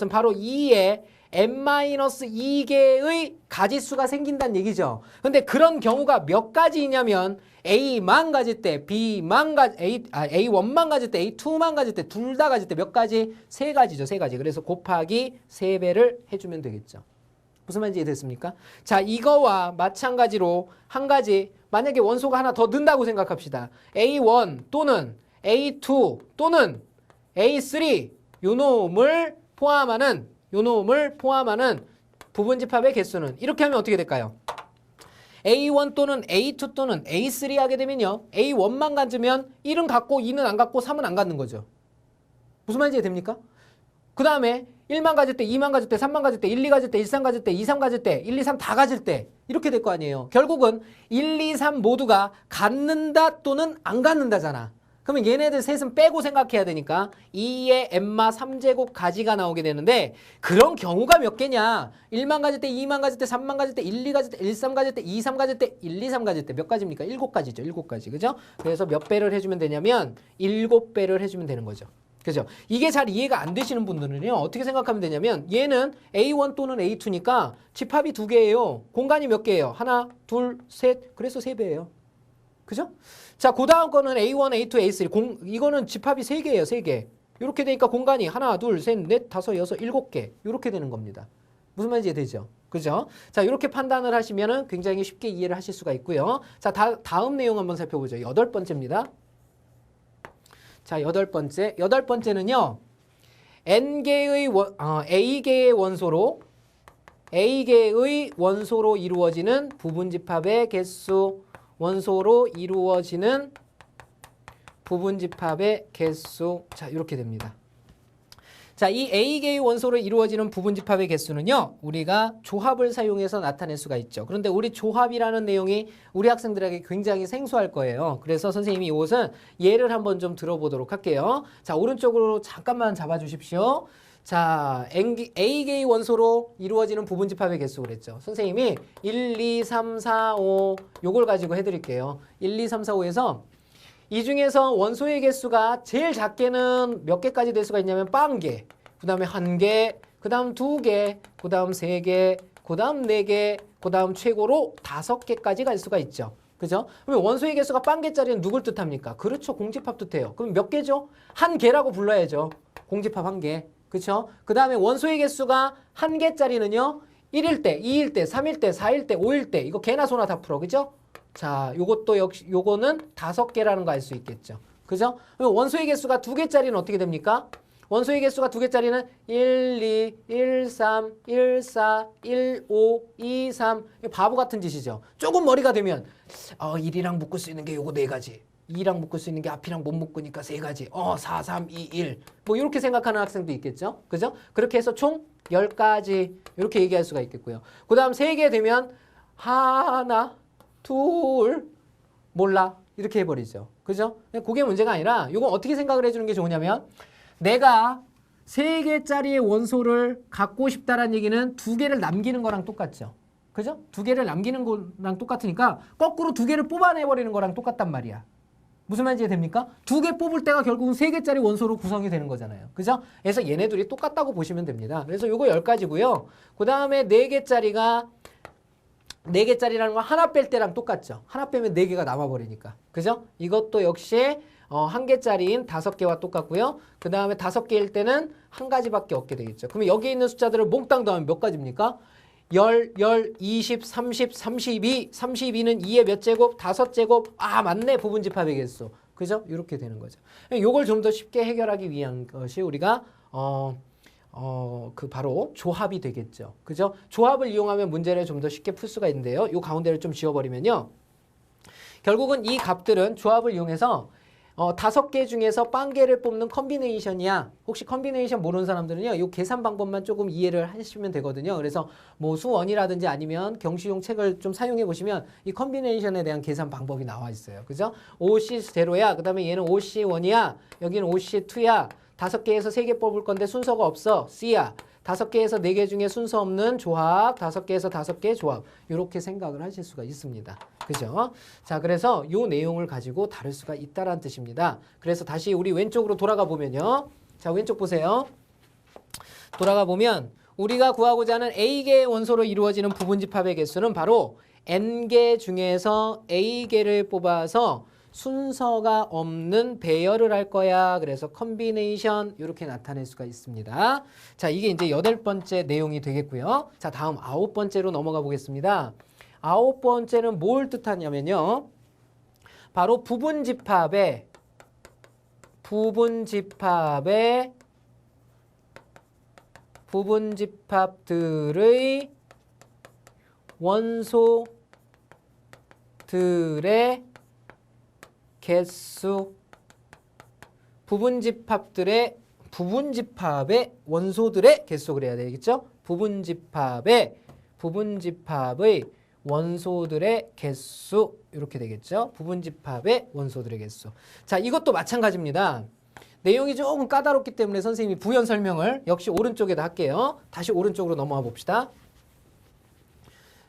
바로 2의 n-2개의 가지수가 생긴다는 얘기죠. 근데 그런 경우가 몇 가지이냐면 A만 가질 때, A1만 가질 때, A2만 가질 때, 둘 다 가질 때 몇 가지? 3가지죠. 3가지. 그래서 곱하기 3배를 해주면 되겠죠. 무슨 말인지 이해됐습니까? 자, 이거와 마찬가지로 한 가지 만약에 원소가 하나 더 넣는다고 생각합시다. A1 또는 A2 또는 A3 요놈을 포함하는 부분집합의 개수는 이렇게 하면 어떻게 될까요? A1 또는 A2 또는 A3 하게 되면요. A1만 가지면 1은 갖고 2는 안 갖고 3은 안 갖는 거죠. 무슨 말인지 됩니까? 그 다음에 1만 가질 때, 2만 가질 때, 3만 가질 때, 1, 2 가질 때, 1, 3 가질 때, 2, 3 가질 때, 1, 2, 3 다 가질 때 이렇게 될 거 아니에요. 결국은 1, 2, 3 모두가 갖는다 또는 안 갖는다잖아. 그러면 얘네들 셋은 빼고 생각해야 되니까 2의 n마 3제곱 가지가 나오게 되는데 그런 경우가 몇 개냐? 1만 가질 때, 2만 가질 때, 3만 가질 때, 1, 2 가질 때, 1, 3 가질 때, 2, 3 가질 때, 1, 2, 3 가질 때 몇 가지입니까? 7가지죠. 7가지. 그죠? 그래서 몇 배를 해주면 되냐면 7배를 해주면 되는 거죠. 그죠? 이게 잘 이해가 안 되시는 분들은요. 어떻게 생각하면 되냐면 얘는 A1 또는 A2니까 집합이 2개예요. 공간이 몇 개예요? 하나, 둘, 셋. 그래서 3배예요. 그죠? 자, 그 다음 거는 A1, A2, A3. 이거는 집합이 3개예요. 3개. 이렇게 되니까 공간이 하나, 둘, 셋, 넷, 다섯, 여섯, 7개. 이렇게 되는 겁니다. 무슨 말인지 되죠? 그죠? 자, 이렇게 판단을 하시면은 굉장히 쉽게 이해를 하실 수가 있고요. 자, 다음 내용 한번 살펴보죠. 8번째입니다. 자, 8번째. 8번째는요. A개의 원소로 이루어지는 부분집합의 개수. 원소로 이루어지는 부분집합의 개수. 자, 이렇게 됩니다. 자, 이 A개의 원소로 이루어지는 부분집합의 개수는요, 우리가 조합을 사용해서 나타낼 수가 있죠. 그런데 우리 조합이라는 내용이 우리 학생들에게 굉장히 생소할 거예요. 그래서 선생님이 이것은 예를 한번 좀 들어보도록 할게요. 자, 오른쪽으로 잠깐만 잡아주십시오. 자, A개의 원소로 이루어지는 부분집합의 개수 그랬죠. 선생님이 1, 2, 3, 4, 5 요걸 가지고 해드릴게요. 1, 2, 3, 4, 5에서 이 중에서 원소의 개수가 제일 작게는 몇 개까지 될 수가 있냐면 0개, 그 다음에 1개, 그 다음 2개, 그 다음 3개, 그 다음 4개, 그 다음 최고로 5개까지 갈 수가 있죠. 그죠? 그러면 원소의 개수가 0개짜리는 누굴 뜻합니까? 그렇죠. 공집합 뜻해요. 그럼 몇 개죠? 1개라고 불러야죠. 공집합 1개. 그렇죠? 그 다음에 원소의 개수가 1개짜리는요. 1일 때, 2일 때, 3일 때, 4일 때, 5일 때 이거 개나 소나 다 풀어. 그죠? 자, 요것도 역시 요거는 5개라는 거 알 수 있겠죠. 그죠? 그럼 원소의 개수가 2개짜리는 어떻게 됩니까? 원소의 개수가 2개짜리는 1, 2, 1, 3, 1, 4, 1, 5, 2, 3 바보 같은 짓이죠. 조금 머리가 되면 1이랑 묶을 수 있는 게 요거 4가지. 2랑 묶을 수 있는 게 앞이랑 못 묶으니까 3가지. 4, 3, 2, 1. 뭐 이렇게 생각하는 학생도 있겠죠. 그죠? 그렇게 해서 총 10가지 이렇게 얘기할 수가 있겠고요. 그 다음 3개 되면 하나, 둘, 몰라. 이렇게 해버리죠. 그죠? 그게 문제가 아니라 이건 어떻게 생각을 해주는 게 좋으냐면 내가 3개짜리의 원소를 갖고 싶다라는 얘기는 2개를 남기는 거랑 똑같죠. 그죠? 2개를 남기는 거랑 똑같으니까 거꾸로 2개를 뽑아내버리는 거랑 똑같단 말이야. 무슨 말인지 됩니까? 2개 뽑을 때가 결국은 3개짜리 원소로 구성이 되는 거잖아요. 그죠? 그래서 얘네들이 똑같다고 보시면 됩니다. 그래서 요거 10가지고요. 그 다음에 4개짜리라는 건 하나 뺄 때랑 똑같죠. 하나 빼면 4개가 남아버리니까. 그죠? 이것도 역시 1개짜리인 5개와 똑같고요. 그 다음에 5개일 때는 1가지밖에 없게 되겠죠. 그러면 여기 있는 숫자들을 몽땅 더하면 몇 가지입니까? 10, 20, 30, 32, 32는 2의 몇 제곱? 5제곱. 맞네. 부분집합의 개수. 그죠? 이렇게 되는 거죠. 요걸 좀 더 쉽게 해결하기 위한 것이 우리가 바로 조합이 되겠죠. 그죠? 조합을 이용하면 문제를 좀 더 쉽게 풀 수가 있는데요. 요 가운데를 좀 지워버리면요. 결국은 이 값들은 조합을 이용해서 5개 중에서 0개를 뽑는 컨비네이션이야. 혹시 컨비네이션 모르는 사람들은요, 이 계산 방법만 조금 이해를 하시면 되거든요. 그래서 뭐 수원이라든지 아니면 경시용 책을 좀 사용해 보시면 이 컨비네이션에 대한 계산 방법이 나와 있어요. 그죠? OC0야. 그 다음에 얘는 OC1이야. 여기는 OC2야. 5개에서 3개 뽑을 건데 순서가 없어. C야. 5개에서 4개 중에 순서 없는 조합, 5개에서 5개 조합. 이렇게 생각을 하실 수가 있습니다. 그죠? 자, 그래서 이 내용을 가지고 다룰 수가 있다라는 뜻입니다. 그래서 다시 우리 왼쪽으로 돌아가 보면요. 자, 왼쪽 보세요. 돌아가 보면 우리가 구하고자 하는 A개의 원소로 이루어지는 부분집합의 개수는 바로 N개 중에서 A개를 뽑아서 순서가 없는 배열을 할 거야. 그래서 컨비네이션 이렇게 나타낼 수가 있습니다. 자, 이게 이제 8번째 내용이 되겠고요. 자, 다음 9번째로 넘어가 보겠습니다. 9번째는 뭘 뜻하냐면요. 바로 부분집합의 부분집합들의 원소들의 개수, 부분집합의 원소들의 개수 그래야 되겠죠? 부분집합의 원소들의 개수 이렇게 되겠죠? 부분집합의 원소들의 개수. 자, 이것도 마찬가지입니다. 내용이 조금 까다롭기 때문에 선생님이 부연 설명을 역시 오른쪽에다 할게요. 다시 오른쪽으로 넘어가 봅시다.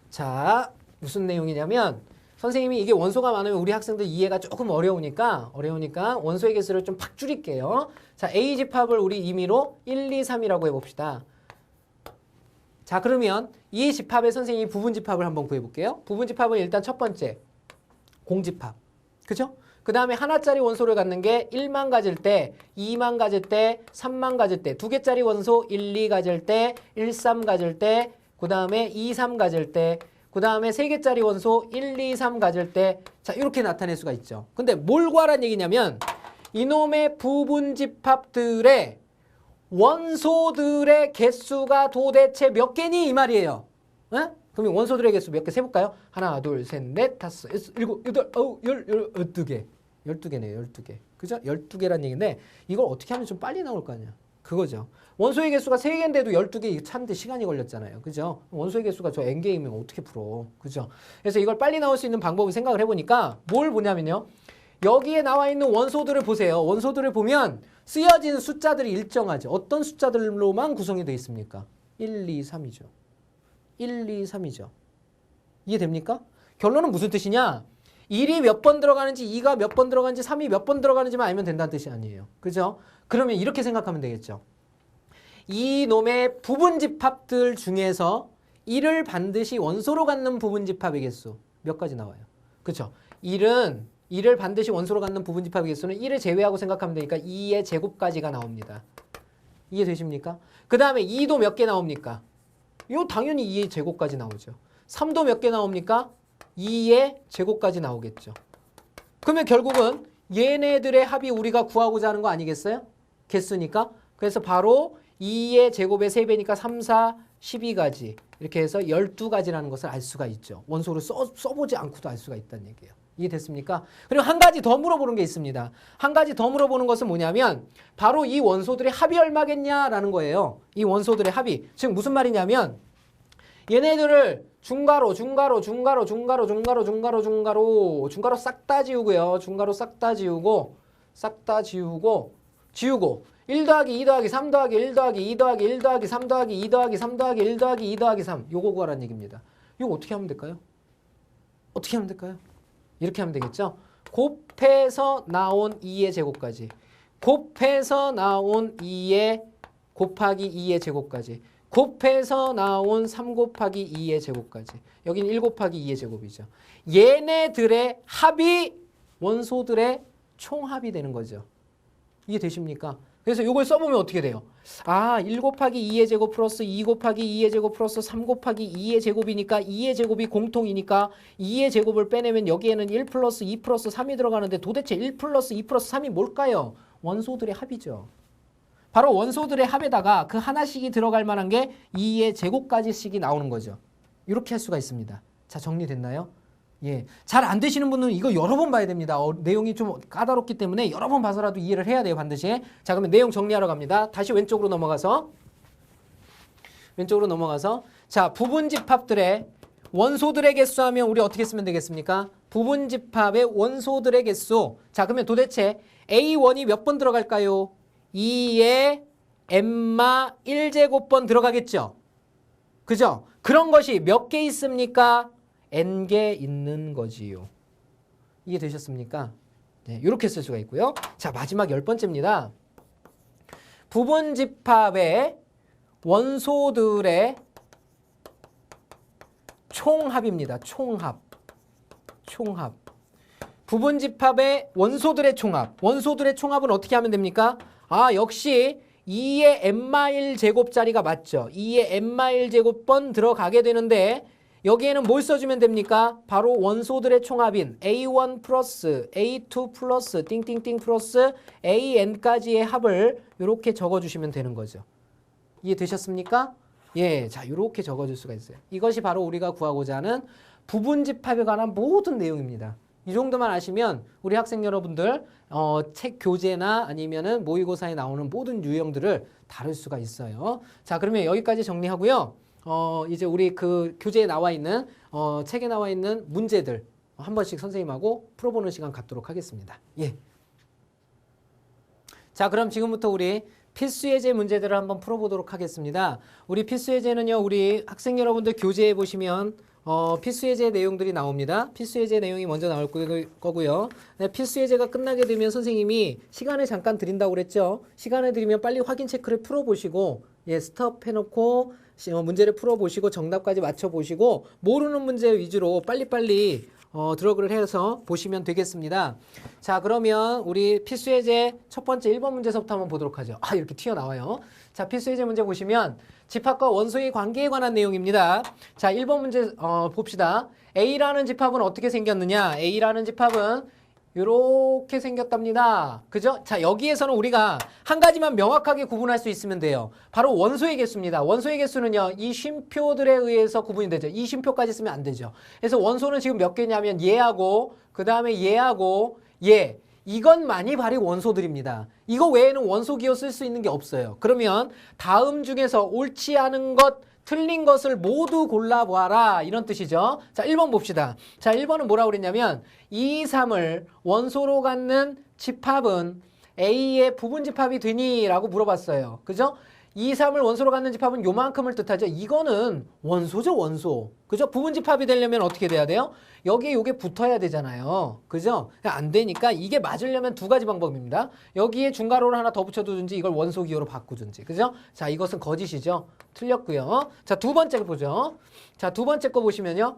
자, 무슨 내용이냐면 선생님이 이게 원소가 많으면 우리 학생들 이해가 조금 어려우니까 원소의 개수를 좀 팍 줄일게요. 자, A집합을 우리 임의로 1, 2, 3이라고 해봅시다. 자, 그러면 이 집합의 선생님이 부분집합을 한번 구해볼게요. 부분집합은 일단 첫 번째 공집합. 그죠? 그 다음에 하나짜리 원소를 갖는 게 1만 가질 때, 2만 가질 때, 3만 가질 때, 2개짜리 원소 1, 2 가질 때, 1, 3 가질 때, 그 다음에 2, 3 가질 때, 그 다음에 3개짜리 원소 1, 2, 3 가질 때, 자, 이렇게 나타낼 수가 있죠. 근데 뭘 구하라는 얘기냐면 이놈의 부분집합들의 원소들의 개수가 도대체 몇 개니 이 말이에요. 에? 그럼 원소들의 개수 몇 개 세볼까요? 하나, 둘, 셋, 넷, 다섯, 여섯, 일곱, 여덟, 아홉, 12개. 12개네요, 12개. 그죠? 12개란 얘기인데 이걸 어떻게 하면 좀 빨리 나올 거 아니야. 그거죠. 원소의 개수가 3개인데도 12개 찾는데 시간이 걸렸잖아요. 그죠? 원소의 개수가 저 n개이면 어떻게 풀어? 그죠? 그래서 이걸 빨리 나올 수 있는 방법을 생각을 해보니까 뭘 보냐면요. 여기에 나와 있는 원소들을 보세요. 원소들을 보면 쓰여진 숫자들이 일정하죠. 어떤 숫자들로만 구성이 되어 있습니까? 1, 2, 3이죠. 1, 2, 3이죠. 이해됩니까? 결론은 무슨 뜻이냐? 1이 몇 번 들어가는지 2가 몇 번 들어가는지 3이 몇 번 들어가는지만 알면 된다는 뜻이 아니에요. 그죠? 그러면 이렇게 생각하면 되겠죠. 이 놈의 부분집합들 중에서 1을 반드시 원소로 갖는 부분집합의 개수 몇 가지 나와요. 그렇죠? 1을 반드시 원소로 갖는 부분집합의 개수는 1을 제외하고 생각하면 되니까 2의 제곱까지가 나옵니다. 이해되십니까? 그 다음에 2도 몇 개 나옵니까? 이거 당연히 2의 제곱까지 나오죠. 3도 몇 개 나옵니까? 2의 제곱까지 나오겠죠. 그러면 결국은 얘네들의 합이 우리가 구하고자 하는 거 아니겠어요? 개수니까. 그래서 바로 2의 제곱의 3배니까 3, 4, 12가지 이렇게 해서 12가지라는 것을 알 수가 있죠. 원소를 써보지 않고도 알 수가 있다는 얘기예요. 이해됐습니까? 그리고 한 가지 더 물어보는 게 있습니다. 한 가지 더 물어보는 것은 뭐냐면 바로 이 원소들의 합이 얼마겠냐라는 거예요. 이 원소들의 합이. 즉 무슨 말이냐면 얘네들을 중가로 싹 다 지우고요. 중가로 싹 다 지우고 1 더하기 2 더하기 3 더하기 1 더하기 2 더하기 1 더하기 3 더하기 2 더하기 3 더하기 1 더하기 2 더하기 3 요거 구하라는 얘기입니다. 이거 어떻게 하면 될까요? 어떻게 하면 될까요? 이렇게 하면 되겠죠? 곱해서 나온 2의 제곱까지 곱해서 나온 2의 곱하기 2의 제곱까지 곱해서 나온 3 곱하기 2의 제곱까지 여기는 1 곱하기 2의 제곱이죠. 얘네들의 합이 원소들의 총합이 되는 거죠. 이해되십니까? 그래서 이걸 써보면 어떻게 돼요? 1 곱하기 2의 제곱 플러스 2 곱하기 2의 제곱 플러스 3 곱하기 2의 제곱이니까 2의 제곱이 공통이니까 2의 제곱을 빼내면 여기에는 1 플러스 2 플러스 3이 들어가는데 도대체 1 플러스 2 플러스 3이 뭘까요? 원소들의 합이죠. 바로 원소들의 합에다가 그 하나씩이 들어갈 만한 게 2의 제곱까지씩이 나오는 거죠. 이렇게 할 수가 있습니다. 자, 정리됐나요? 예, 잘 안 되시는 분은 이거 여러 번 봐야 됩니다. 내용이 좀 까다롭기 때문에 여러 번 봐서라도 이해를 해야 돼요, 반드시. 자, 그러면 내용 정리하러 갑니다. 다시 왼쪽으로 넘어가서 자, 부분집합들의 원소들의 개수 하면 우리 어떻게 쓰면 되겠습니까? 부분집합의 원소들의 개수. 자, 그러면 도대체 A1이 몇 번 들어갈까요? 2의 n마 1제곱번 들어가겠죠? 그죠? 그런 것이 몇 개 있습니까? n개 있는 거지요. 이해되셨습니까? 네, 이렇게 쓸 수가 있고요. 자, 마지막 10번째입니다. 부분집합의 원소들의 총합입니다. 총합. 부분집합의 원소들의 총합. 원소들의 총합은 어떻게 하면 됩니까? 역시 2의 n마1 제곱짜리가 맞죠. 2의 n마1 제곱번 들어가게 되는데 여기에는 뭘 써주면 됩니까? 바로 원소들의 총합인 A1 플러스 A2 플러스 띵띵띵 플러스 AN까지의 합을 이렇게 적어주시면 되는 거죠. 이해되셨습니까? 예, 자, 이렇게 적어줄 수가 있어요. 이것이 바로 우리가 구하고자 하는 부분집합에 관한 모든 내용입니다. 이 정도만 아시면 우리 학생 여러분들 책 교재나 아니면은 모의고사에 나오는 모든 유형들을 다룰 수가 있어요. 자, 그러면 여기까지 정리하고요. 이제 우리 그 교재에 나와 있는 책에 나와 있는 문제들 한 번씩 선생님하고 풀어보는 시간 갖도록 하겠습니다. 예. 자, 그럼 지금부터 우리 필수예제 문제들을 한번 풀어보도록 하겠습니다. 우리 필수예제는요, 우리 학생 여러분들 교재에 보시면 필수예제 내용들이 나옵니다. 필수예제 내용이 먼저 나올 거고요. 네, 필수예제가 끝나게 되면 선생님이 시간을 잠깐 드린다고 그랬죠. 시간을 드리면 빨리 확인 체크를 풀어보시고, 예, 스톱 해놓고 문제를 풀어보시고 정답까지 맞춰보시고 모르는 문제 위주로 빨리빨리 드러그를 해서 보시면 되겠습니다. 자, 그러면 우리 필수예제 첫 번째 1번 문제서부터 한번 보도록 하죠. 이렇게 튀어나와요. 자, 필수예제 문제 보시면 집합과 원소의 관계에 관한 내용입니다. 자, 1번 문제 봅시다. A라는 집합은 어떻게 생겼느냐? A라는 집합은 이렇게 생겼답니다. 그죠? 자, 여기에서는 우리가 한 가지만 명확하게 구분할 수 있으면 돼요. 바로 원소의 개수입니다. 원소의 개수는요, 이 쉼표들에 의해서 구분이 되죠. 이 쉼표까지 쓰면 안 되죠. 그래서 원소는 지금 몇 개냐면 얘하고, 그 다음에 얘하고, 얘. 이것만이 바로 원소들입니다. 이거 외에는 원소기호 쓸 수 있는 게 없어요. 그러면 다음 중에서 옳지 않은 것, 틀린 것을 모두 골라보아라 이런 뜻이죠. 자, 1번 봅시다. 자, 1번은 뭐라고 그랬냐면 2, 3을 원소로 갖는 집합은 A의 부분 집합이 되니? 라고 물어봤어요. 그죠? 2, 3을 원소로 갖는 집합은 요만큼을 뜻하죠. 이거는 원소죠, 원소. 그죠? 부분 집합이 되려면 어떻게 돼야 돼요? 여기에 요게 붙어야 되잖아요. 그죠? 안 되니까 이게 맞으려면 두 가지 방법입니다. 여기에 중괄호를 하나 더 붙여두든지 이걸 원소 기호로 바꾸든지. 그죠? 자, 이것은 거짓이죠. 틀렸고요. 자, 두 번째 거 보죠. 자, 두 번째 거 보시면요.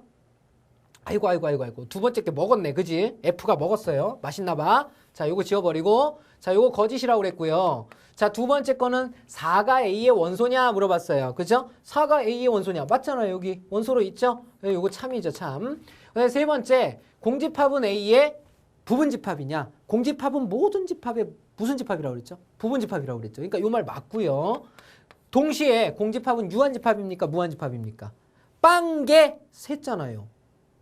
아이고. 두 번째 게 먹었네. 그지? F가 먹었어요. 맛있나 봐. 자, 요거 지워버리고. 자, 요거 거짓이라고 그랬고요. 자, 두 번째 거는 4가 A의 원소냐 물어봤어요. 그죠? 4가 A의 원소냐. 맞잖아요. 여기 원소로 있죠? 요거 참이죠, 참. 세 번째, 공집합은 A의 부분 집합이냐. 공집합은 모든 집합의 무슨 집합이라고 그랬죠? 부분 집합이라고 그랬죠. 그러니까 요 말 맞고요. 동시에 공집합은 유한집합입니까? 무한집합입니까? 빵개 셌잖아요.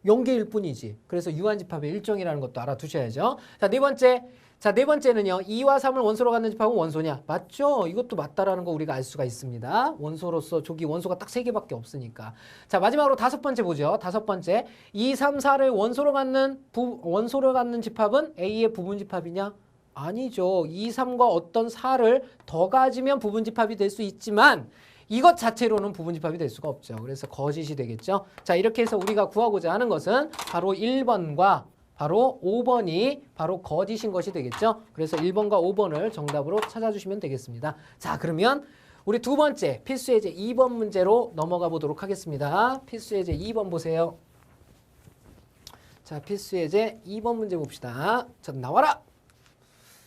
0개일 뿐이지. 그래서 유한집합의 일종이라는 것도 알아두셔야죠. 자, 네 번째. 자, 네 번째는요. 2와 3을 원소로 갖는 집합은 원소냐? 맞죠? 이것도 맞다라는 거 우리가 알 수가 있습니다. 원소로서 저기 원소가 딱 3개밖에 없으니까. 자, 마지막으로 다섯 번째 보죠. 다섯 번째. 2, 3, 4를 원소로 갖는 집합은 A의 부분 집합이냐? 아니죠. 2, 3과 어떤 4를 더 가지면 부분 집합이 될 수 있지만 이것 자체로는 부분 집합이 될 수가 없죠. 그래서 거짓이 되겠죠. 자, 이렇게 해서 우리가 구하고자 하는 것은 바로 1번과 바로 5번이 바로 거짓인 것이 되겠죠. 그래서 1번과 5번을 정답으로 찾아주시면 되겠습니다. 자, 그러면 우리 두 번째 필수예제 2번 문제로 넘어가 보도록 하겠습니다. 필수예제 2번 보세요. 자, 필수예제 2번 문제 봅시다. 자, 나와라!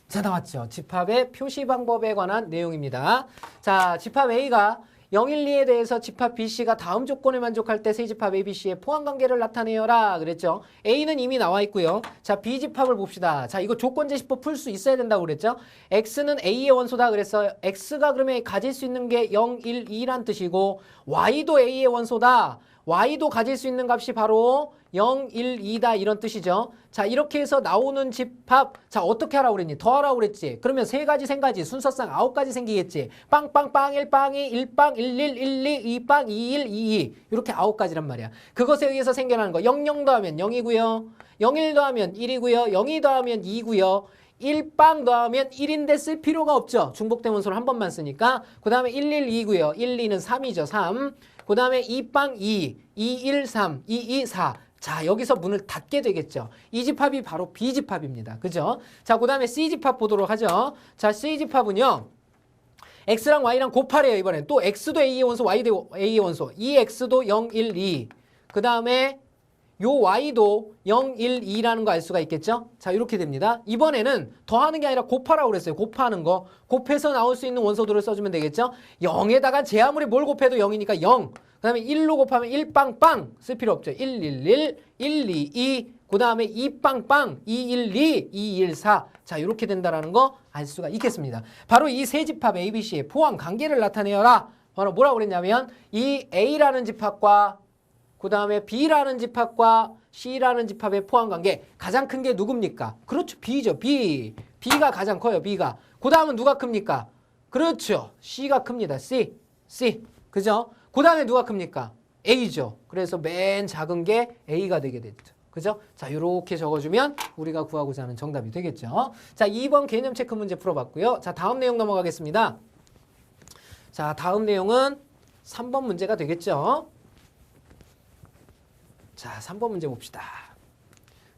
자, 나왔죠. 집합의 표시 방법에 관한 내용입니다. 자, 집합 A가 0, 1, 2에 대해서 집합 BC가 다음 조건에 만족할 때 세 집합 ABC의 포함관계를 나타내어라 그랬죠. A는 이미 나와 있고요. 자, B집합을 봅시다. 자, 이거 조건제시법 풀 수 있어야 된다고 그랬죠. X는 A의 원소다 그랬어요. X가 그러면 가질 수 있는 게 0, 1, 2란 뜻이고 Y도 A의 원소다. Y도 가질 수 있는 값이 바로 0, 1, 2다 이런 뜻이죠. 자, 이렇게 해서 나오는 집합, 자, 어떻게 하라고 그랬니? 더 하라고 그랬지. 그러면 세 가지 생가지, 순서상 9가지 생기겠지. 빵빵빵 1빵이 1빵 11 12 2빵 21 22 이렇게 9가지란 말이야. 그것에 의해서 생겨나는 거 00 더하면 0이고요. 01 더하면 1이고요. 02 더하면 2고요. 1빵 더하면 1인데 쓸 필요가 없죠. 중복된 원소를 한 번만 쓰니까. 그 다음에 11 2고요. 1, 2는 3이죠. 3. 그 다음에 2빵 2, 2, 1, 3, 2, 2, 4. 자, 여기서 문을 닫게 되겠죠. 이 집합이 바로 B집합입니다. 그죠? 자, 그 다음에 C집합 보도록 하죠. 자, C집합은요. X랑 Y랑 곱하래요, 이번엔. 또 X도 A의 원소, Y도 A의 원소. 이 X도 0, 1, 2. 그 다음에 요 Y도 0, 1, 2라는 거 알 수가 있겠죠? 자, 이렇게 됩니다. 이번에는 더하는 게 아니라 곱하라고 그랬어요. 곱하는 거. 곱해서 나올 수 있는 원소들을 써주면 되겠죠? 0에다가 제 아무리 뭘 곱해도 0이니까 0. 그 다음에 1로 곱하면 1빵빵 쓸 필요 없죠. 1, 1, 1, 1, 2, 2. 그 다음에 2빵빵, 2, 1, 2, 2, 1, 4. 자, 이렇게 된다라는 거 알 수가 있겠습니다. 바로 이 세 집합 ABC의 포함 관계를 나타내어라. 바로 뭐라고 그랬냐면 이 A라는 집합과 그 다음에 B라는 집합과 C라는 집합의 포함관계 가장 큰 게 누굽니까? 그렇죠. B죠. B. B가 가장 커요. B가. 그 다음은 누가 큽니까? 그렇죠. C가 큽니다. C. 그죠? 그 다음에 누가 큽니까? A죠. 그래서 맨 작은 게 A가 되게 됐죠. 그죠? 자, 이렇게 적어주면 우리가 구하고자 하는 정답이 되겠죠. 자, 2번 개념 체크 문제 풀어봤고요. 자, 다음 내용 넘어가겠습니다. 자, 다음 내용은 3번 문제가 되겠죠. 자, 3번 문제 봅시다.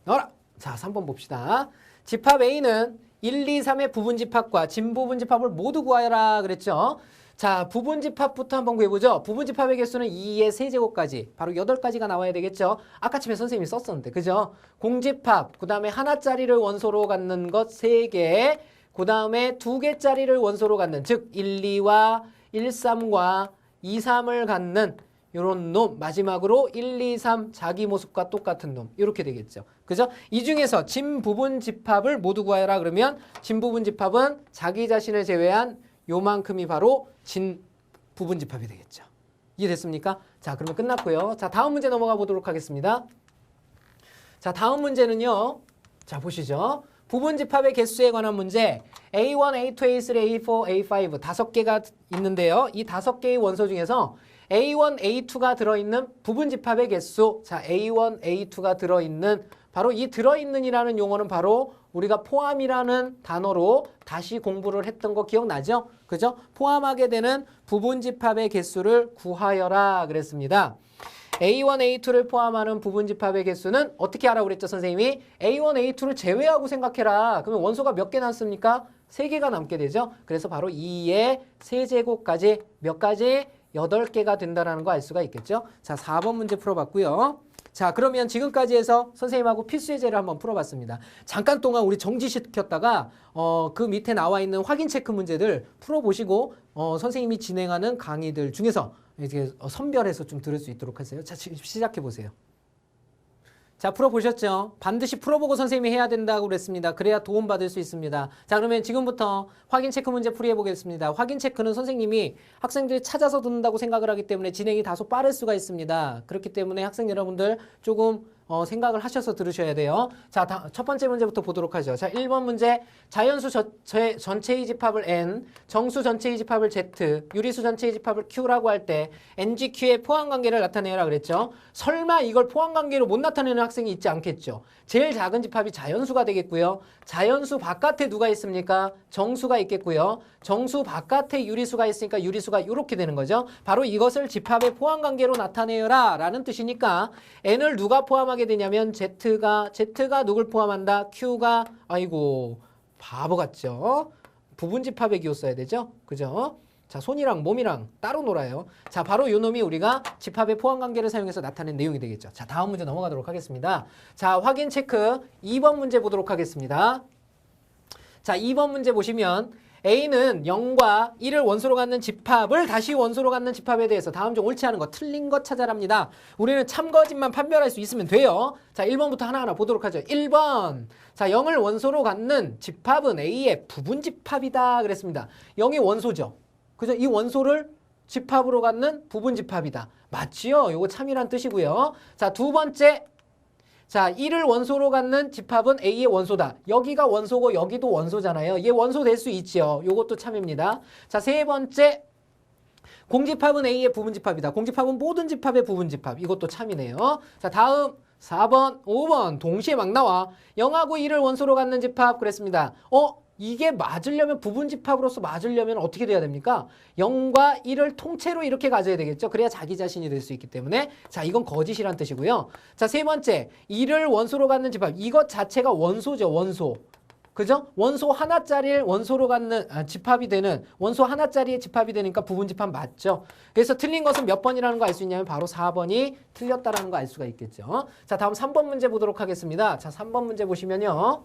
나와라! 자, 3번 봅시다. 집합 A는 1, 2, 3의 부분집합과 진부분집합을 모두 구하여라 그랬죠. 자, 부분집합부터 한번 구해보죠. 부분집합의 개수는 2의 세제곱까지 바로 8가지가 나와야 되겠죠. 아까 집에 선생님이 썼었는데 그죠? 공집합, 그 다음에 하나짜리를 원소로 갖는 것 3개, 그 다음에 2개짜리를 원소로 갖는 즉 1, 2와 1, 3과 2, 3을 갖는 요런 놈, 마지막으로 1, 2, 3 자기 모습과 똑같은 놈 이렇게 되겠죠. 그죠? 이 중에서 진부분집합을 모두 구하여라 그러면 진부분집합은 자기 자신을 제외한 요만큼이 바로 진부분집합이 되겠죠. 이해됐습니까? 자, 그러면 끝났고요. 자, 다음 문제 넘어가 보도록 하겠습니다. 자, 다음 문제는요. 자, 보시죠. 부분집합의 개수에 관한 문제 A1, A2, A3, A4, A5 5개가 있는데요. 이 5개의 원소 중에서 A1, A2가 들어있는 부분집합의 개수 자 A1, A2가 들어있는 바로 이 들어있는이라는 용어는 바로 우리가 포함이라는 단어로 다시 공부를 했던 거 기억나죠? 그죠? 포함하게 되는 부분집합의 개수를 구하여라 그랬습니다. A1, A2를 포함하는 부분집합의 개수는 어떻게 하라고 그랬죠, 선생님이? A1, A2를 제외하고 생각해라. 그러면 원소가 몇 개 남습니까? 3개가 남게 되죠. 그래서 바로 2의 세제곱까지 몇 가지? 8개가 된다는 거 알 수가 있겠죠. 자, 4번 문제 풀어봤고요. 자, 그러면 지금까지 해서 선생님하고 필수 예제를 한번 풀어봤습니다. 잠깐 동안 우리 정지시켰다가 그 밑에 나와 있는 확인 체크 문제들 풀어보시고 선생님이 진행하는 강의들 중에서 이제 선별해서 좀 들을 수 있도록 하세요. 자, 시작해 보세요. 자, 풀어보셨죠? 반드시 풀어보고 선생님이 해야 된다고 그랬습니다. 그래야 도움받을 수 있습니다. 자, 그러면 지금부터 확인 체크 문제 풀이해 보겠습니다. 확인 체크는 선생님이 학생들이 찾아서 듣는다고 생각을 하기 때문에 진행이 다소 빠를 수가 있습니다. 그렇기 때문에 학생 여러분들 조금 생각을 하셔서 들으셔야 돼요. 자, 첫 번째 문제부터 보도록 하죠. 자, 1번 문제. 자연수 전체의 집합을 N, 정수 전체의 집합을 Z, 유리수 전체의 집합을 Q라고 할 때 NGQ의 포함관계를 나타내라 그랬죠. 설마 이걸 포함관계로 못 나타내는 학생이 있지 않겠죠. 제일 작은 집합이 자연수가 되겠고요. 자연수 바깥에 누가 있습니까? 정수가 있겠고요. 정수 바깥에 유리수가 있으니까 유리수가 이렇게 되는 거죠. 바로 이것을 집합의 포함관계로 나타내라 라는 뜻이니까 N을 누가 포함하게 되냐면 Z가 누굴 포함한다? Q가 아이고 바보 같죠? 부분집합의 기호 써야 되죠? 그죠? 자, 손이랑 몸이랑 따로 놀아요. 자, 바로 요 놈이 우리가 집합의 포함관계를 사용해서 나타낸 내용이 되겠죠. 자, 다음 문제 넘어가도록 하겠습니다. 자, 확인 체크 2번 문제 보도록 하겠습니다. 자, 2번 문제 보시면 A는 0과 1을 원소로 갖는 집합을 다시 원소로 갖는 집합에 대해서 다음 중 옳지 않은 거 틀린 것 찾아랍니다. 우리는 참거짓만 판별할 수 있으면 돼요. 자, 1번부터 하나하나 보도록 하죠. 1번. 자, 0을 원소로 갖는 집합은 A의 부분집합이다 그랬습니다. 0이 원소죠. 그죠? 이 원소를 집합으로 갖는 부분집합이다. 맞지요? 요거 참이란 뜻이고요. 자, 두 번째. 자, 1을 원소로 갖는 집합은 A의 원소다. 여기가 원소고 여기도 원소잖아요. 얘 원소 될 수 있지요. 요것도 참입니다. 자, 세 번째. 공집합은 A의 부분집합이다. 공집합은 모든 집합의 부분집합. 이것도 참이네요. 자, 다음 4번, 5번 동시에 막 나와. 0하고 1을 원소로 갖는 집합 그랬습니다. 이게 맞으려면 부분집합으로서 맞으려면 어떻게 돼야 됩니까? 0과 1을 통째로 이렇게 가져야 되겠죠. 그래야 자기 자신이 될 수 있기 때문에 자, 이건 거짓이란 뜻이고요. 자, 세 번째 1을 원소로 갖는 집합. 이것 자체가 원소죠. 원소. 그죠? 원소 하나짜리를 원소로 갖는 집합이 되는 원소 하나짜리의 집합이 되니까 부분집합 맞죠? 그래서 틀린 것은 몇 번이라는 거 알 수 있냐면 바로 4번이 틀렸다라는 거 알 수가 있겠죠. 자, 다음 3번 문제 보도록 하겠습니다. 자, 3번 문제 보시면요.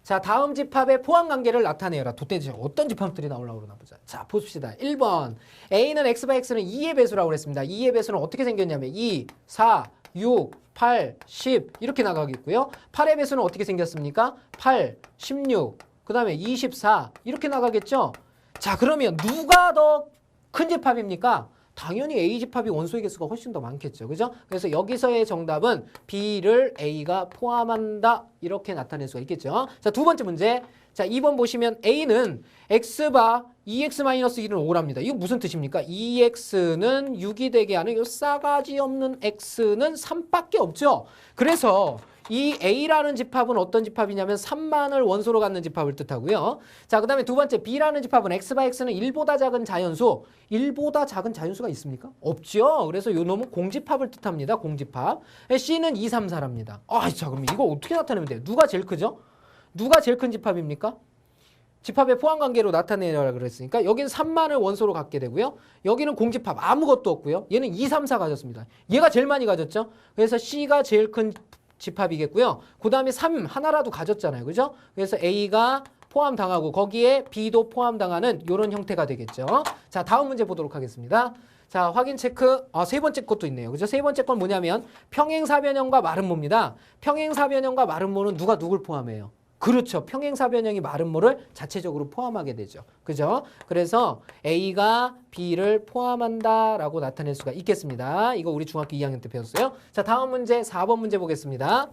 자, 다음 집합의 포함관계를 나타내라. 도대체 어떤 집합들이 나오려고 그러나 보자. 자, 보십시다. 1번. A는 X/X는 2의 배수라고 그랬습니다. 2의 배수는 어떻게 생겼냐면 2, 4, 6, 8, 10 이렇게 나가겠고요. 8의 배수는 어떻게 생겼습니까? 8, 16, 그 다음에 24 이렇게 나가겠죠. 자, 그러면 누가 더 큰 집합입니까? 당연히 A 집합이 원소의 개수가 훨씬 더 많겠죠. 그죠? 그래서 여기서의 정답은 B를 A가 포함한다. 이렇게 나타낼 수가 있겠죠. 자, 두 번째 문제. 자, 2번 보시면 A는 X바 2X-1은 5랍니다. 이거 무슨 뜻입니까? 2X는 6이 되게 하는 이 싸가지 없는 X는 3밖에 없죠. 그래서 이 A라는 집합은 어떤 집합이냐면 3만을 원소로 갖는 집합을 뜻하고요. 자, 그 다음에 두 번째 B라는 집합은 X는 1보다 작은 자연수. 1보다 작은 자연수가 있습니까? 없죠. 그래서 요 놈은 공집합을 뜻합니다. 공집합. C는 2, 3, 4랍니다. 자, 그럼 이거 어떻게 나타내면 돼요? 누가 제일 크죠? 누가 제일 큰 집합입니까? 집합의 포함관계로 나타내라 그랬으니까 여기는 3만을 원소로 갖게 되고요. 여기는 공집합 아무것도 없고요. 얘는 2, 3, 4 가졌습니다. 얘가 제일 많이 가졌죠. 그래서 C가 제일 큰 집합이겠고요. 그 다음에 3 하나라도 가졌잖아요. 그죠? 그래서 A가 포함당하고 거기에 B도 포함당하는 이런 형태가 되겠죠. 자, 다음 문제 보도록 하겠습니다. 자, 확인 체크. 세 번째 것도 있네요. 그죠? 세 번째 건 뭐냐면 평행사변형과 마름모입니다. 평행사변형과 마름모는 누가 누굴 포함해요? 그렇죠. 평행사변형이 마름모를 자체적으로 포함하게 되죠. 그죠? 그래서 A가 B를 포함한다라고 나타낼 수가 있겠습니다. 이거 우리 중학교 2학년 때 배웠어요. 자, 다음 문제 4번 문제 보겠습니다.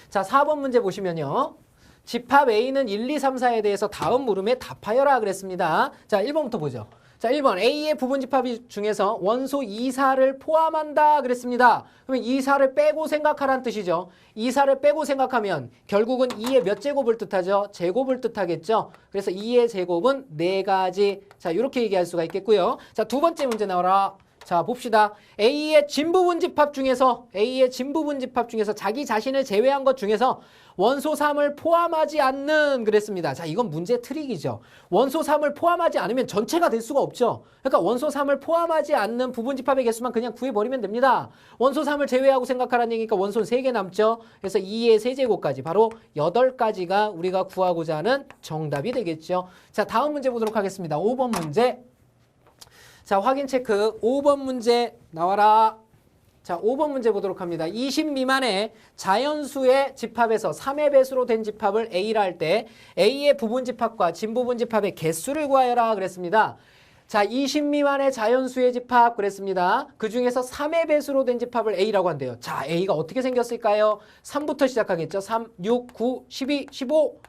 자, 4번 문제 보시면요. 집합 A는 1, 2, 3, 4에 대해서 다음 물음에 답하여라 그랬습니다. 자, 1번부터 보죠. 자, 1번 A의 부분집합 중에서 원소 2사를 포함한다 그랬습니다. 그러면 2사를 빼고 생각하라는 뜻이죠. 2사를 빼고 생각하면 결국은 2의 몇 제곱을 뜻하죠? 제곱을 뜻하겠죠. 그래서 2의 제곱은 4가지. 자, 이렇게 얘기할 수가 있겠고요. 자, 두 번째 문제 나와라. 자, 봅시다. A의 진부분집합 중에서 자기 자신을 제외한 것 중에서 원소 3을 포함하지 않는 그랬습니다. 자, 이건 문제 트릭이죠. 원소 3을 포함하지 않으면 전체가 될 수가 없죠. 그러니까 원소 3을 포함하지 않는 부분집합의 개수만 그냥 구해버리면 됩니다. 원소 3을 제외하고 생각하라는 얘기니까 원소는 3개 남죠. 그래서 2의 세제곱까지 바로 8가지가 우리가 구하고자 하는 정답이 되겠죠. 자, 다음 문제 보도록 하겠습니다. 5번 문제. 자, 확인 체크. 5번 문제 나와라. 자, 5번 문제 보도록 합니다. 20 미만의 자연수의 집합에서 3의 배수로 된 집합을 A라 할 때 A의 부분집합과 진부분집합의 개수를 구하여라 그랬습니다. 자, 20 미만의 자연수의 집합 그랬습니다. 그 중에서 3의 배수로 된 집합을 A라고 한대요. 자, A가 어떻게 생겼을까요? 3부터 시작하겠죠. 3, 6, 9, 12, 15,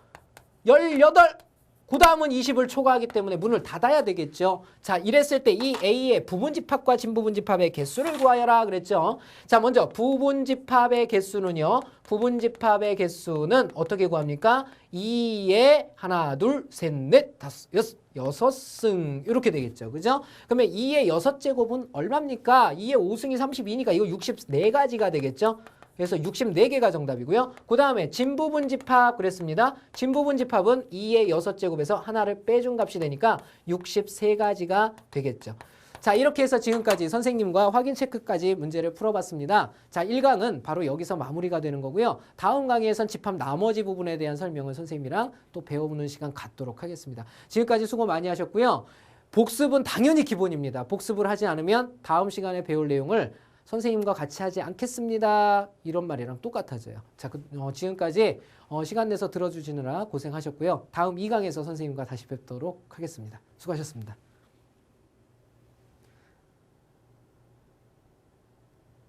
18. 그 다음은 20을 초과하기 때문에 문을 닫아야 되겠죠. 자, 이랬을 때 이 A의 부분집합과 진부분집합의 개수를 구하여라 그랬죠. 자, 먼저 부분집합의 개수는요. 부분집합의 개수는 어떻게 구합니까? 2의 하나, 둘, 셋, 넷, 다섯, 여섯 승 이렇게 되겠죠. 그죠? 그러면 2의 6제곱은 얼마입니까? 2의 5승이 32니까 이거 64가지가 되겠죠. 그래서 64개가 정답이고요. 그 다음에 진부분집합 그랬습니다. 진부분집합은 2의 6제곱에서 하나를 빼준 값이 되니까 63가지가 되겠죠. 자, 이렇게 해서 지금까지 선생님과 확인 체크까지 문제를 풀어봤습니다. 자, 1강은 바로 여기서 마무리가 되는 거고요. 다음 강의에선 집합 나머지 부분에 대한 설명을 선생님이랑 또 배워보는 시간 갖도록 하겠습니다. 지금까지 수고 많이 하셨고요. 복습은 당연히 기본입니다. 복습을 하지 않으면 다음 시간에 배울 내용을 선생님과 같이 하지 않겠습니다. 이런 말이랑 똑같아져요. 자, 지금까지 시간 내서 들어주시느라 고생하셨고요. 다음 2강에서 선생님과 다시 뵙도록 하겠습니다. 수고하셨습니다.